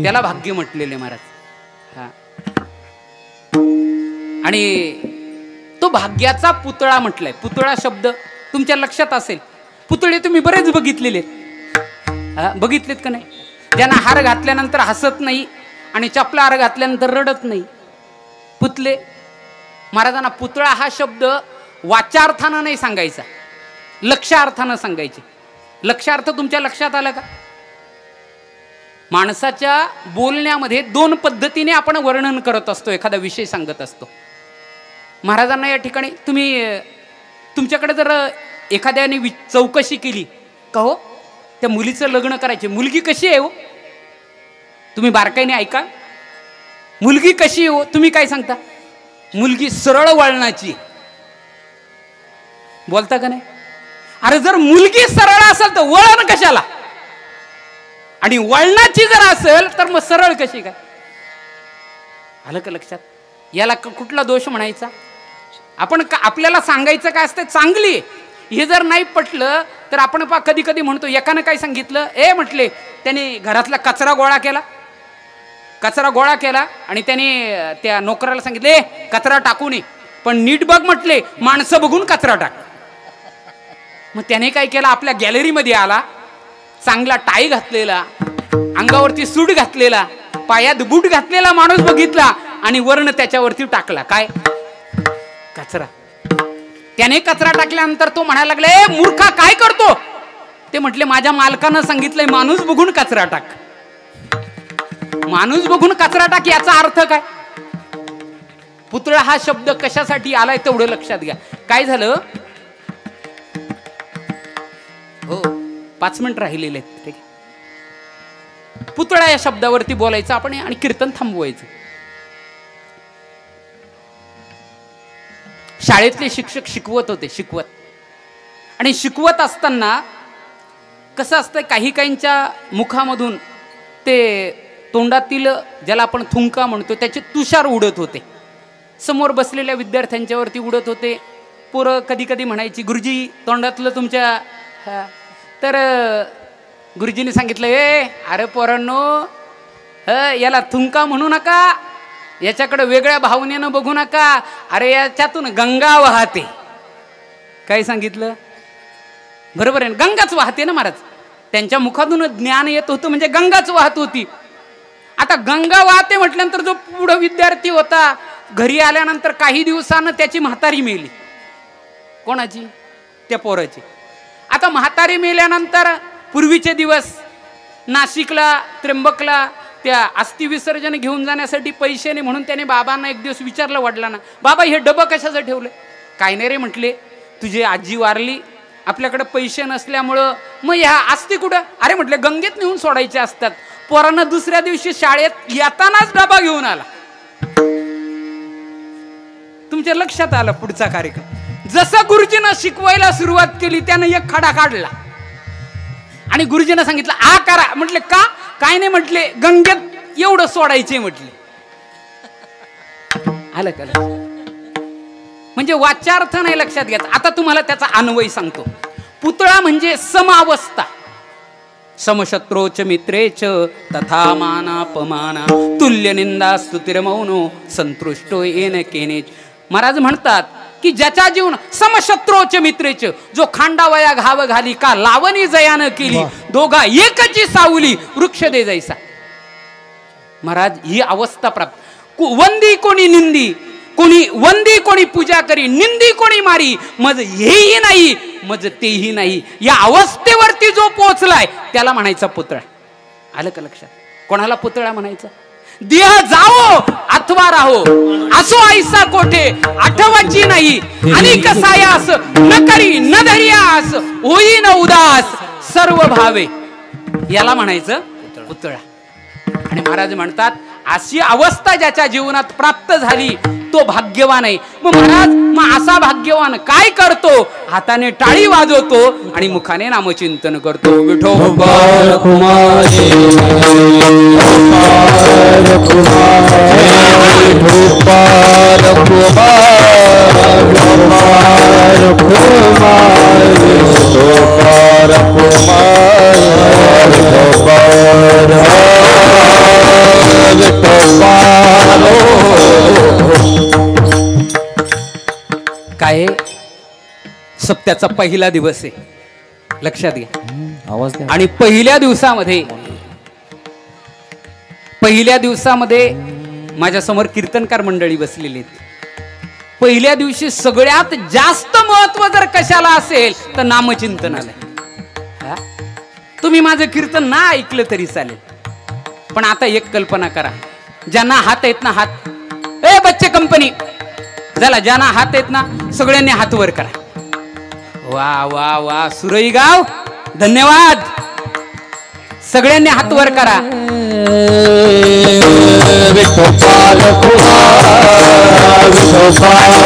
त्याला भाग्य म्हटलेले महाराज. हा. आणि तो भाग्याचा पुतळा म्हटलाय. पुतळा शब्द तुमच्या लक्षात असेल. पुतळे तुम्ही बरेच बघितलेले, बघितलेत का नाही? ज्यांना हार घातल्यानंतर हसत नाही आणि चपला हार घातल्यानंतर रडत नाही, पुतले. महाराजांना पुतळा हा शब्द वाचार्थानं नाही सांगायचा, लक्षार्थानं सांगायचे. लक्षार्थ तुमच्या लक्षात आला का? माणसाच्या बोलण्यामध्ये दोन पद्धतीने आपण वर्णन करत असतो, एखादा विषय सांगत असतो. महाराजांना या ठिकाणी तुमच्याकडे जर एखाद्याने चौकशी केली का हो त्या मुलीचं लग्न करायचे, मुलगी कशी आहे हो, तुम्ही बारकाईने ऐका. मुलगी कशी आहे हो, तुम्ही काय सांगता? मुलगी सरळ वळणाची. बोलता का नाही? अरे जर मुलगी सरळ असेल तर वळण कशाला, आणि वळणाची जर असेल तर मग सरळ कशी काय? आलं का लक्षात? याला कुठला दोष म्हणायचा? आपण आपल्याला सांगायचं काय असतं, चांगली. हे जर नाही पटलं तर आपण कधी कधी म्हणतो, एकानं काय सांगितलं, म्हटले त्याने घरातला कचरा गोळा केला आणि त्याने त्या नोकराला सांगितले कचरा टाकू नये, पण नीट बघ म्हटले, माणसं बघून कचरा टाक. मग त्याने काय केलं, आपल्या गॅलरीमध्ये आला, चांगला टाय घातलेला, अंगावरती सूट घातलेला, पायात बूट घातलेला माणूस बघितला आणि वर्ण त्याच्यावरती टाकला. काय? कचरा. त्याने कचरा टाकल्यानंतर तो म्हणायला लागला, मूर्खा काय करतो? ते म्हटले, माझ्या मालकानं सांगितलंय माणूस बघून कचरा टाक. माणूस बघून कचरा टाक याचा अर्थ काय? पुतळा हा शब्द कशासाठी आलाय तेवढं लक्षात घ्या. काय झालं हो, 5 मिनिट राहिलेले आहेत. ठीक आहे. पुतळा या शब्दावरती बोलायचं आपण आणि कीर्तन थांबवायचं. शाळेतले शिक्षक शिकवत आणि शिकवत असताना कसं असतं, काही काहींच्या मुखामधून ते तोंडातील ज्याला आपण थुंका म्हणतो त्याचे तुषार उडत होते. समोर बसलेल्या विद्यार्थ्यांच्यावरती उडत होते. पोरं कधी कधी म्हणायची, गुरुजी तोंडातलं तुमच्या. तर गुरुजीने सांगितलं, अरे पोरांनो, याला थुंका म्हणू नका, याच्याकडे वेगळ्या भावनेनं बघू नका, अरे याच्यातून गंगा वाहते. काय सांगितलं? बरोबर आहे, गंगाच वाहते ना महाराज. त्यांच्या मुखातून ज्ञान येत होतं म्हणजे गंगाच वाहत होती. आता गंगा वाहते म्हटल्यानंतर जो पुढं विद्यार्थी होता, घरी आल्यानंतर काही दिवसानं त्याची म्हातारी मेली. कोणाची? त्या पोराची. आता म्हातारी मेल्यानंतर पूर्वीचे दिवस नाशिकला, त्र्यंबकला त्या अस्थि विसर्जन घेऊन जाण्यासाठी पैसे नाही म्हणून त्याने बाबांना एक दिवस विचारलं वडिलांना, बाबा हे डबं कशाचं ठेवलं? काय नाही रे म्हटले, तुझी आजी वारली, आपल्याकडे पैसे नसल्यामुळं मग ह्या अस्थि कुठं? अरे म्हटले गंगेत नेऊन सोडायचे असतात. पोरांना दुसऱ्या दिवशी शाळेत येतानाच डबा घेऊन आला. तुमच्या लक्षात आलं पुढचा कार्यक्रम. जसं गुरुजीनं शिकवायला सुरुवात केली त्यानं एक खडा काढला आणि गुरुजीनं सांगितलं आ करा. म्हटले का? काय नाही म्हटले, गंगेत एवढं सोडायचे म्हटले. आलं का? म्हणजे वाच्यार्थ नाही लक्षात घ्यायचा. आता तुम्हाला त्याचा अन्वय सांगतो. पुतळा म्हणजे समावस्था. समशत्रोच मित्रेच तथा मानापमाना तुल्य निंदा स्तुतिर्मौनो संतुष्टो येन केने. महाराज म्हणतात की ज्याच्या जीवन समशत्रोच मित्रेच, जो खांडावया घाव घाली का लावणी जयानं केली, दोघा एकची सावली वृक्ष दे जैसा. महाराज ही अवस्था प्राप्त. वंदी कोणी निंदी, कोणी वंदी कोणी पूजा करी, निंदी कोणी मारी, मज हेही नाही मज तेही नाही. या अवस्थेवरती जो पोहोचलाय त्याला म्हणायचा पुतळा. आलं का लक्षात? कोणाला पुतळा म्हणायचा? देह जाओ अथवा राहो, असो ऐसा कोठे आठवाची नाही, आणि कसायास न करी न धरियास होई न उदास सर्व भावे. याला म्हणायचं पुतळा. आणि महाराज म्हणतात अशी अवस्था ज्याच्या जीवनात प्राप्त झाली तो भाग्यवान आहे. मग महाराज मग असा भाग्यवान काय करतो? हाताने टाळी वाजवतो आणि मुखाने नामचिंतन करतो. विठोबा कुमारी कुमार त्याचा पहिला दिवस आहे, लक्षात घ्या. आवाज द्या. आणि पहिल्या दिवसामध्ये माझ्या समोर कीर्तनकार मंडळी बसलेली आहेत. पहिल्या दिवशी सगळ्यात जास्त महत्व जर कशाला असेल तर नामचिंतनाला. तुम्ही माझं कीर्तन ना ऐकलं तरी चालेल, पण आता एक कल्पना करा, ज्यांना हात आहेत ना, हात, ए बच्चे कंपनी, झाला, ज्यांना हात आहेत ना सगळ्यांनी हात वर करा. वा वा वा, सुरई गाव, धन्यवाद. सगळ्यांनी हात वर करा. विठोबाल कुमार, विठोबाल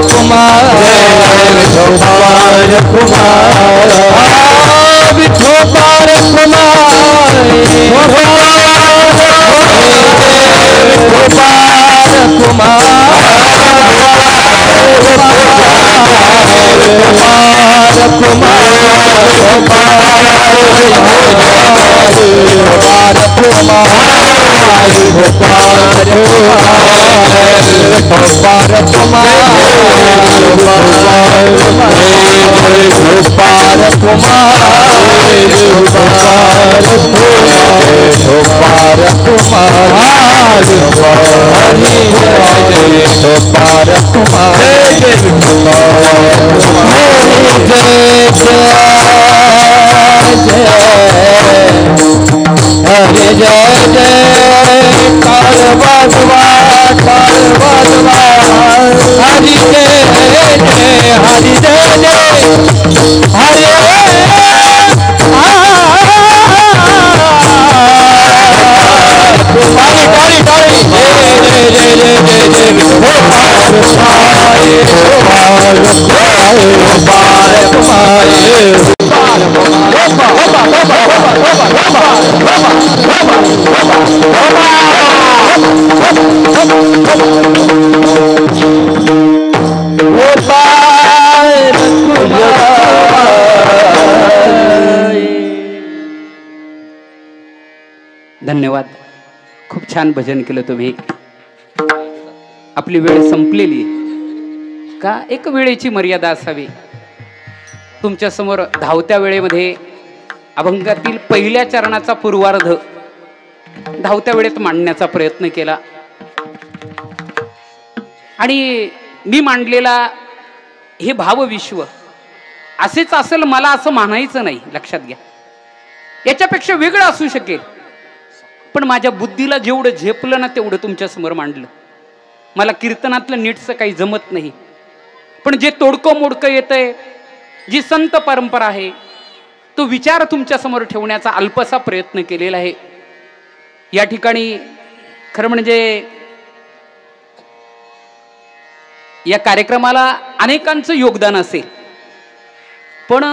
कुमार, विठोबाल कुमार, विठोबाल कुमार, विठोबाल कुमार, हरे जय जय काल बाजवा, काल बाजवा, हरि जय जय, हरि जय जय, हरे धन्यवाद. खूप छान भजन केलं तुम्ही. आपली वेळ संपलेली का, एक वेळेची मर्यादा असावी. तुमच्या समोर धावत्या वेळेमध्ये अभंगातील पहिल्या चरणाचा पूर्वार्ध धावत्या वेळेत मांडण्याचा प्रयत्न केला. आणि मी मांडलेला हे भावविश्व असेच असेल मला असं म्हणायचं नाही, लक्षात घ्या. याच्यापेक्षा वेगळं असू शकेल, पण माझ्या बुद्धीला जेवढं झेपलं ना तेवढं तुमच्या समोर मांडलं. मला कीर्तनातलं नीटचं काही जमत नाही, पण जे तोडकं मोडकं येतंय, जी संत परंपरा आहे, तो विचार तुमच्या समोर ठेवण्याचा अल्पसा प्रयत्न केलेला आहे. या ठिकाणी खरं म्हणजे या कार्यक्रमाला अनेकांचं योगदान असेल, पण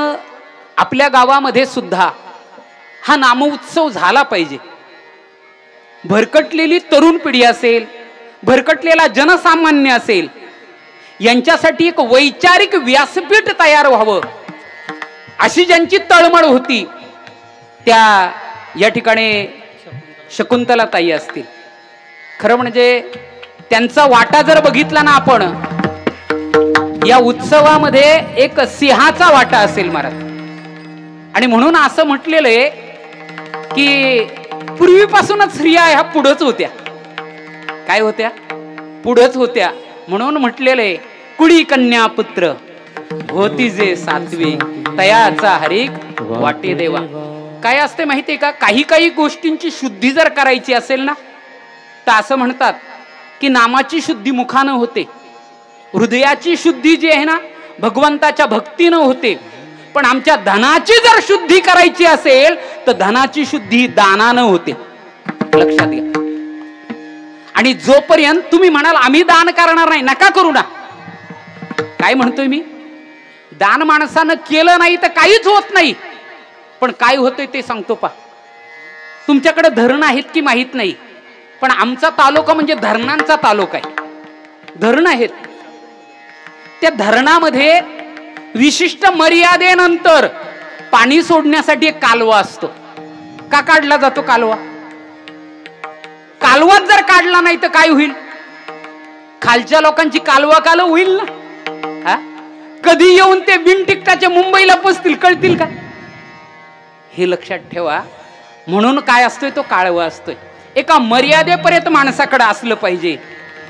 आपल्या गावामध्ये सुद्धा हा नामोत्सव झाला पाहिजे. भरकटलेली तरुण पिढी असेल, भरकटलेला जनसामान्य असेल, यांच्यासाठी एक वैचारिक व्यासपीठ तयार व्हावं अशी ज्यांची तळमळ होती, त्या या ठिकाणी शकुंतला ताई असतील. खरं म्हणजे त्यांचा वाटा जर बघितला ना आपण, या उत्सवामध्ये एक सिंहाचा वाटा असेल महाराज. आणि म्हणून असं म्हटलेलं आहे की पूर्वीपासूनच स्त्रिया ह्या पुढंच होत्या. काय होत्या? पुढंच होत्या. म्हणून म्हटलेलं आहे, कुडी कन्या पुत्र होती जे सात्विक, तयाचा हरिक वाटे देवा. काय असते माहितीये का, काही काही गोष्टींची शुद्धी जर करायची असेल ना, तर असं म्हणतात की नामाची शुद्धी मुखानं होते, हृदयाची शुद्धी जी आहे ना भगवंताच्या भक्तीनं होते, पण आमच्या धनाची जर शुद्धी करायची असेल तर धनाची शुद्धी दानानं होते. लक्षात घ्या. आणि जोपर्यंत तुम्ही म्हणाल आम्ही दान करणार नाही, नका करू ना. काय म्हणतोय मी, दान माणसानं केलं नाही तर काहीच होत नाही, पण काय होतंय ते सांगतो पा. तुमच्याकडे धरण आहेत की माहित नाही, पण आमचा तालुका म्हणजे धरणांचा तालुका आहे. धरण आहेत, त्या धरणामध्ये विशिष्ट मर्यादेनंतर पाणी सोडण्यासाठी एक कालवा असतो. का काढला जातो कालवा? कालवाच जर काढला नाही तर काय होईल? खालच्या लोकांची कालवा काल होईल ना. हा कधी येऊन ते बिनटिकटाच्या मुंबईला पोचतील कळतील का? हे लक्षात ठेवा. म्हणून काय असतोय तो काळवा असतोय. एका मर्यादेपर्यंत माणसाकडे असलं पाहिजे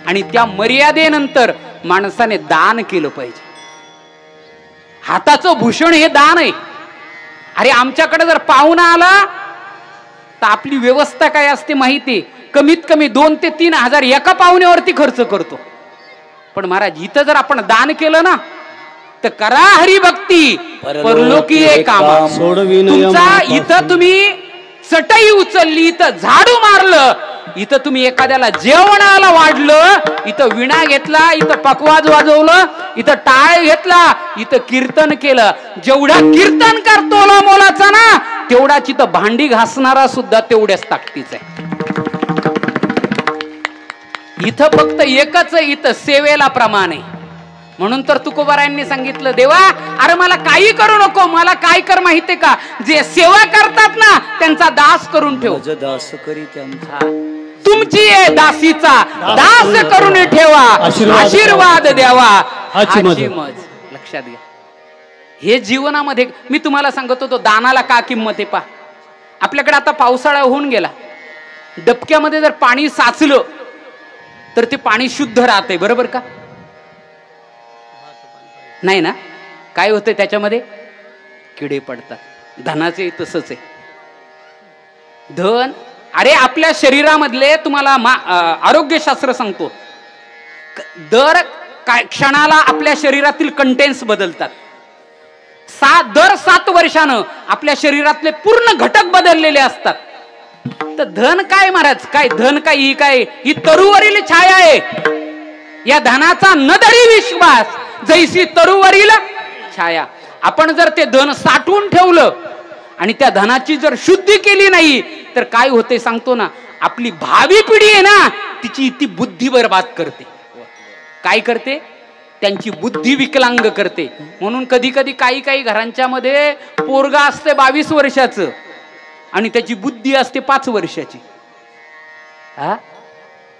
आणि त्या मर्यादेनंतर माणसाने दान केलं पाहिजे. हाताचं भूषण हे दान आहे. अरे आमच्याकडे जर पाहुणा आला तर आपली व्यवस्था काय असते माहिती, कमीत कमी 2 ते 3 हजार एका पाहुण्यावरती खर्च करतो. पण महाराज इथं जर आपण दान केलं ना तर करा हरिभक्ती परलोकी एक काम. तुमचा इथं तुम्ही चटई उचलली, इथं झाडू मारलं, इथं तुम्ही एखाद्याला जेवणाला वाढलं, इथं विणा घेतला, इथं पकवाज वाजवलं, इथं टाळ घेतला, इथं कीर्तन केलं. जेवढा कीर्तन करतो मोलाचा ना तेवढाच इथं भांडी घासणारा सुद्धा तेवढ्याच ताकदीचा आहे. इथं फक्त एकच, इथं सेवेला प्रमाण आहे. म्हणून तर तुकोबारायांनी सांगितलं, देवा अरे मला काही करू नको, मला काय कर माहितीये का, जे सेवा करतात ना त्यांचा दास करून ठेव. दास करी त्यांचा तुमची दासीचा दास करून ठेवा, आशीर्वाद द्यावा हाची मज. लक्षात घ्या. हे जीवनामध्ये मी तुम्हाला सांगत होतो दानाला का किंमत आहे. पा आपल्याकडे आता पावसाळा होऊन गेला, डबक्यामध्ये जर पाणी साचलं तर ते पाणी शुद्ध राहते, बरोबर का नाही ना? काय होतंय त्याच्यामध्ये? किडे पडतात. धनाचे तसंच आहे. धन अरे आपल्या शरीरामधले तुम्हाला आरोग्यशास्त्र सांगतो, दर क्षणाला आपल्या शरीरातील कंटेन्स बदलतात. दर 7 वर्षानं आपल्या शरीरातले पूर्ण घटक बदललेले असतात. तर धन काय महाराज, काय धन काय ही तरुवरील छाया आहे. या धनाचा नदरी विश्वास जैसी तरुवरील छाया. आपण जर ते धन साठवून ठेवलं आणि त्या धनाची जर शुद्धी केली नाही तर काय होते सांगतो ना, आपली भावी पिढी आहे ना तिची ती बुद्धी बर्बाद करते. काय करते? त्यांची बुद्धी विकलांग करते. म्हणून कधी कधी काही घरांच्या मध्ये पोरगा असते 22 वर्षाचं आणि त्याची बुद्धी असते 5 वर्षाची. हा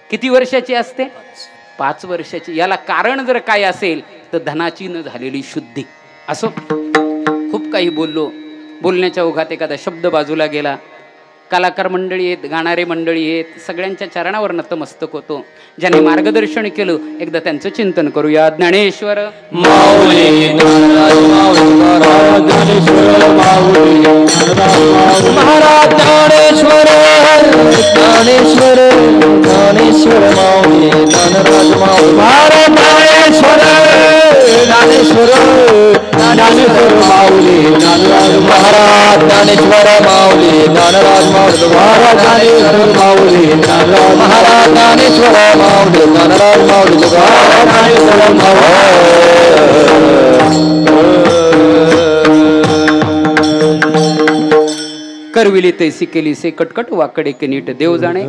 किती वर्षाची असते? 5 वर्षाची. याला कारण जर काय असेल तर धनाची न झालेली शुद्धी. असो, खूप काही बोललो. बोलण्याच्या ओघात एखादा शब्द बाजूला गेला. कलाकार मंडळी आहेत, गाणारे मंडळी आहेत, सगळ्यांच्या चरणावर नतमस्तक होतो. ज्यांनी मार्गदर्शन केलं एकदा त्यांचं चिंतन करूया. ज्ञानेश्वर माऊली महाराज ज्ञानेश्वर माऊली महाराज ज्ञानेश्वर ज्ञानेश्वर ज्ञानेश्वर माऊली ज्ञानराज माऊली महाराज ज्ञानेश्वर ज्ञानेश्वर ज्ञानेश्वर माऊली ज्ञानराज महाराज ज्ञानेश्वर माऊली ज्ञानराज माऊली महाराज ज्ञानेश्वर माऊली ज्ञानराज महाराज ज्ञानेश्वर माऊली ज्ञानराज माऊली महाराज ज्ञानेश्वर माऊली. करविली तैसी केली से कटकट वाकडे के नीट देव जाणे.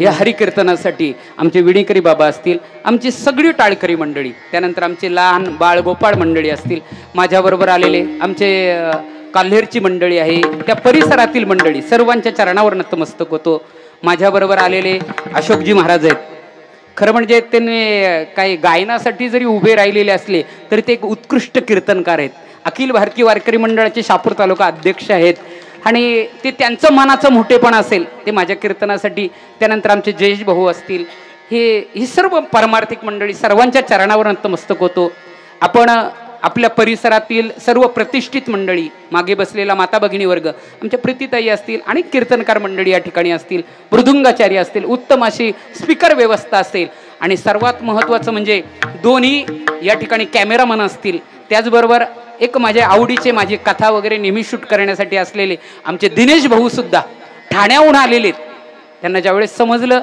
या हरिकीर्तनासाठी आमचे विणीकरी बाबा असतील, आमची सगळी टाळकरी मंडळी, त्यानंतर आमचे लहान बाळ गोपाळ मंडळी असतील, माझ्याबरोबर आलेले आमचे काल्हेरची मंडळी आहे, त्या परिसरातील मंडळी, सर्वांच्या चरणावर नतमस्तक होतो. माझ्याबरोबर आलेले अशोकजी महाराज आहेत. खरं म्हणजे त्यांनी काही गायनासाठी जरी उभे राहिलेले असले तरी ते एक उत्कृष्ट कीर्तनकार आहेत. अखिल भारतीय वारकरी मंडळाचे शहापूर तालुका अध्यक्ष आहेत आणि ते त्यांचं मनाचं मोठेपण असेल ते माझ्या कीर्तनासाठी. त्यानंतर आमचे जयेश भाऊ असतील, ही सर्व परमार्थिक मंडळी, सर्वांच्या चरणावर नतमस्तक होतो. आपण आपल्या परिसरातील सर्व प्रतिष्ठित मंडळी, मागे बसलेला माता भगिनी वर्ग, आमच्या प्रीतीताई असतील, आणि कीर्तनकार मंडळी या ठिकाणी असतील, मृदुंगाचार्य असतील, उत्तम अशी स्पीकर व्यवस्था असेल, आणि सर्वात महत्त्वाचं म्हणजे दोन्ही या ठिकाणी कॅमेरामन असतील. त्याचबरोबर एक माझ्या आवडीचे माझी कथा वगैरे नेहमी शूट करण्यासाठी असलेले आमचे दिनेश भाऊ सुद्धा ठाण्याहून आलेले आहेत. त्यांना ज्यावेळेस समजलं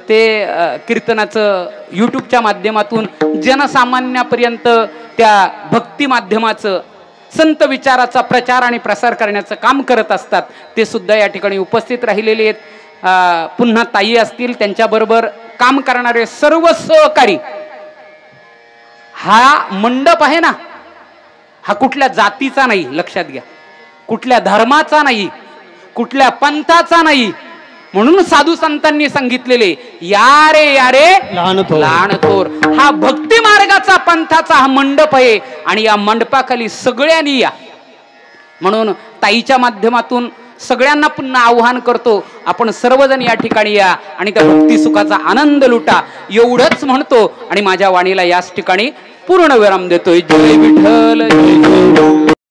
ते कीर्तनाचं यूट्यूबच्या माध्यमातून जनसामान्यापर्यंत त्या भक्ती माध्यमाचं, संत विचाराचा प्रचार आणि प्रसार करण्याचं काम करत असतात, ते सुद्धा या ठिकाणी उपस्थित राहिलेले आहेत. पुन्हा ताई असतील, त्यांच्याबरोबर काम करणारे सर्व सहकारी. हा मंडप आहे ना, हा कुठल्या जातीचा नाही, लक्षात घ्या, कुठल्या धर्माचा नाही, कुठल्या पंथाचा नाही. म्हणून साधू संतांनी सांगितलेले या रे लहानथोर. हा भक्ती मार्गाचा पंथाचा हा मंडप आहे आणि या मंडपाखाली सगळ्यांनी या. म्हणून ताईच्या माध्यमातून सगळ्यांना पुन्हा आव्हान करतो, आपण सर्वजण या ठिकाणी या आणि त्या भक्ती सुखाचा आनंद लुटा एवढंच म्हणतो आणि माझ्या वाणीला याच ठिकाणी पूर्ण विराम देतोय. जय विठ्ठल जय.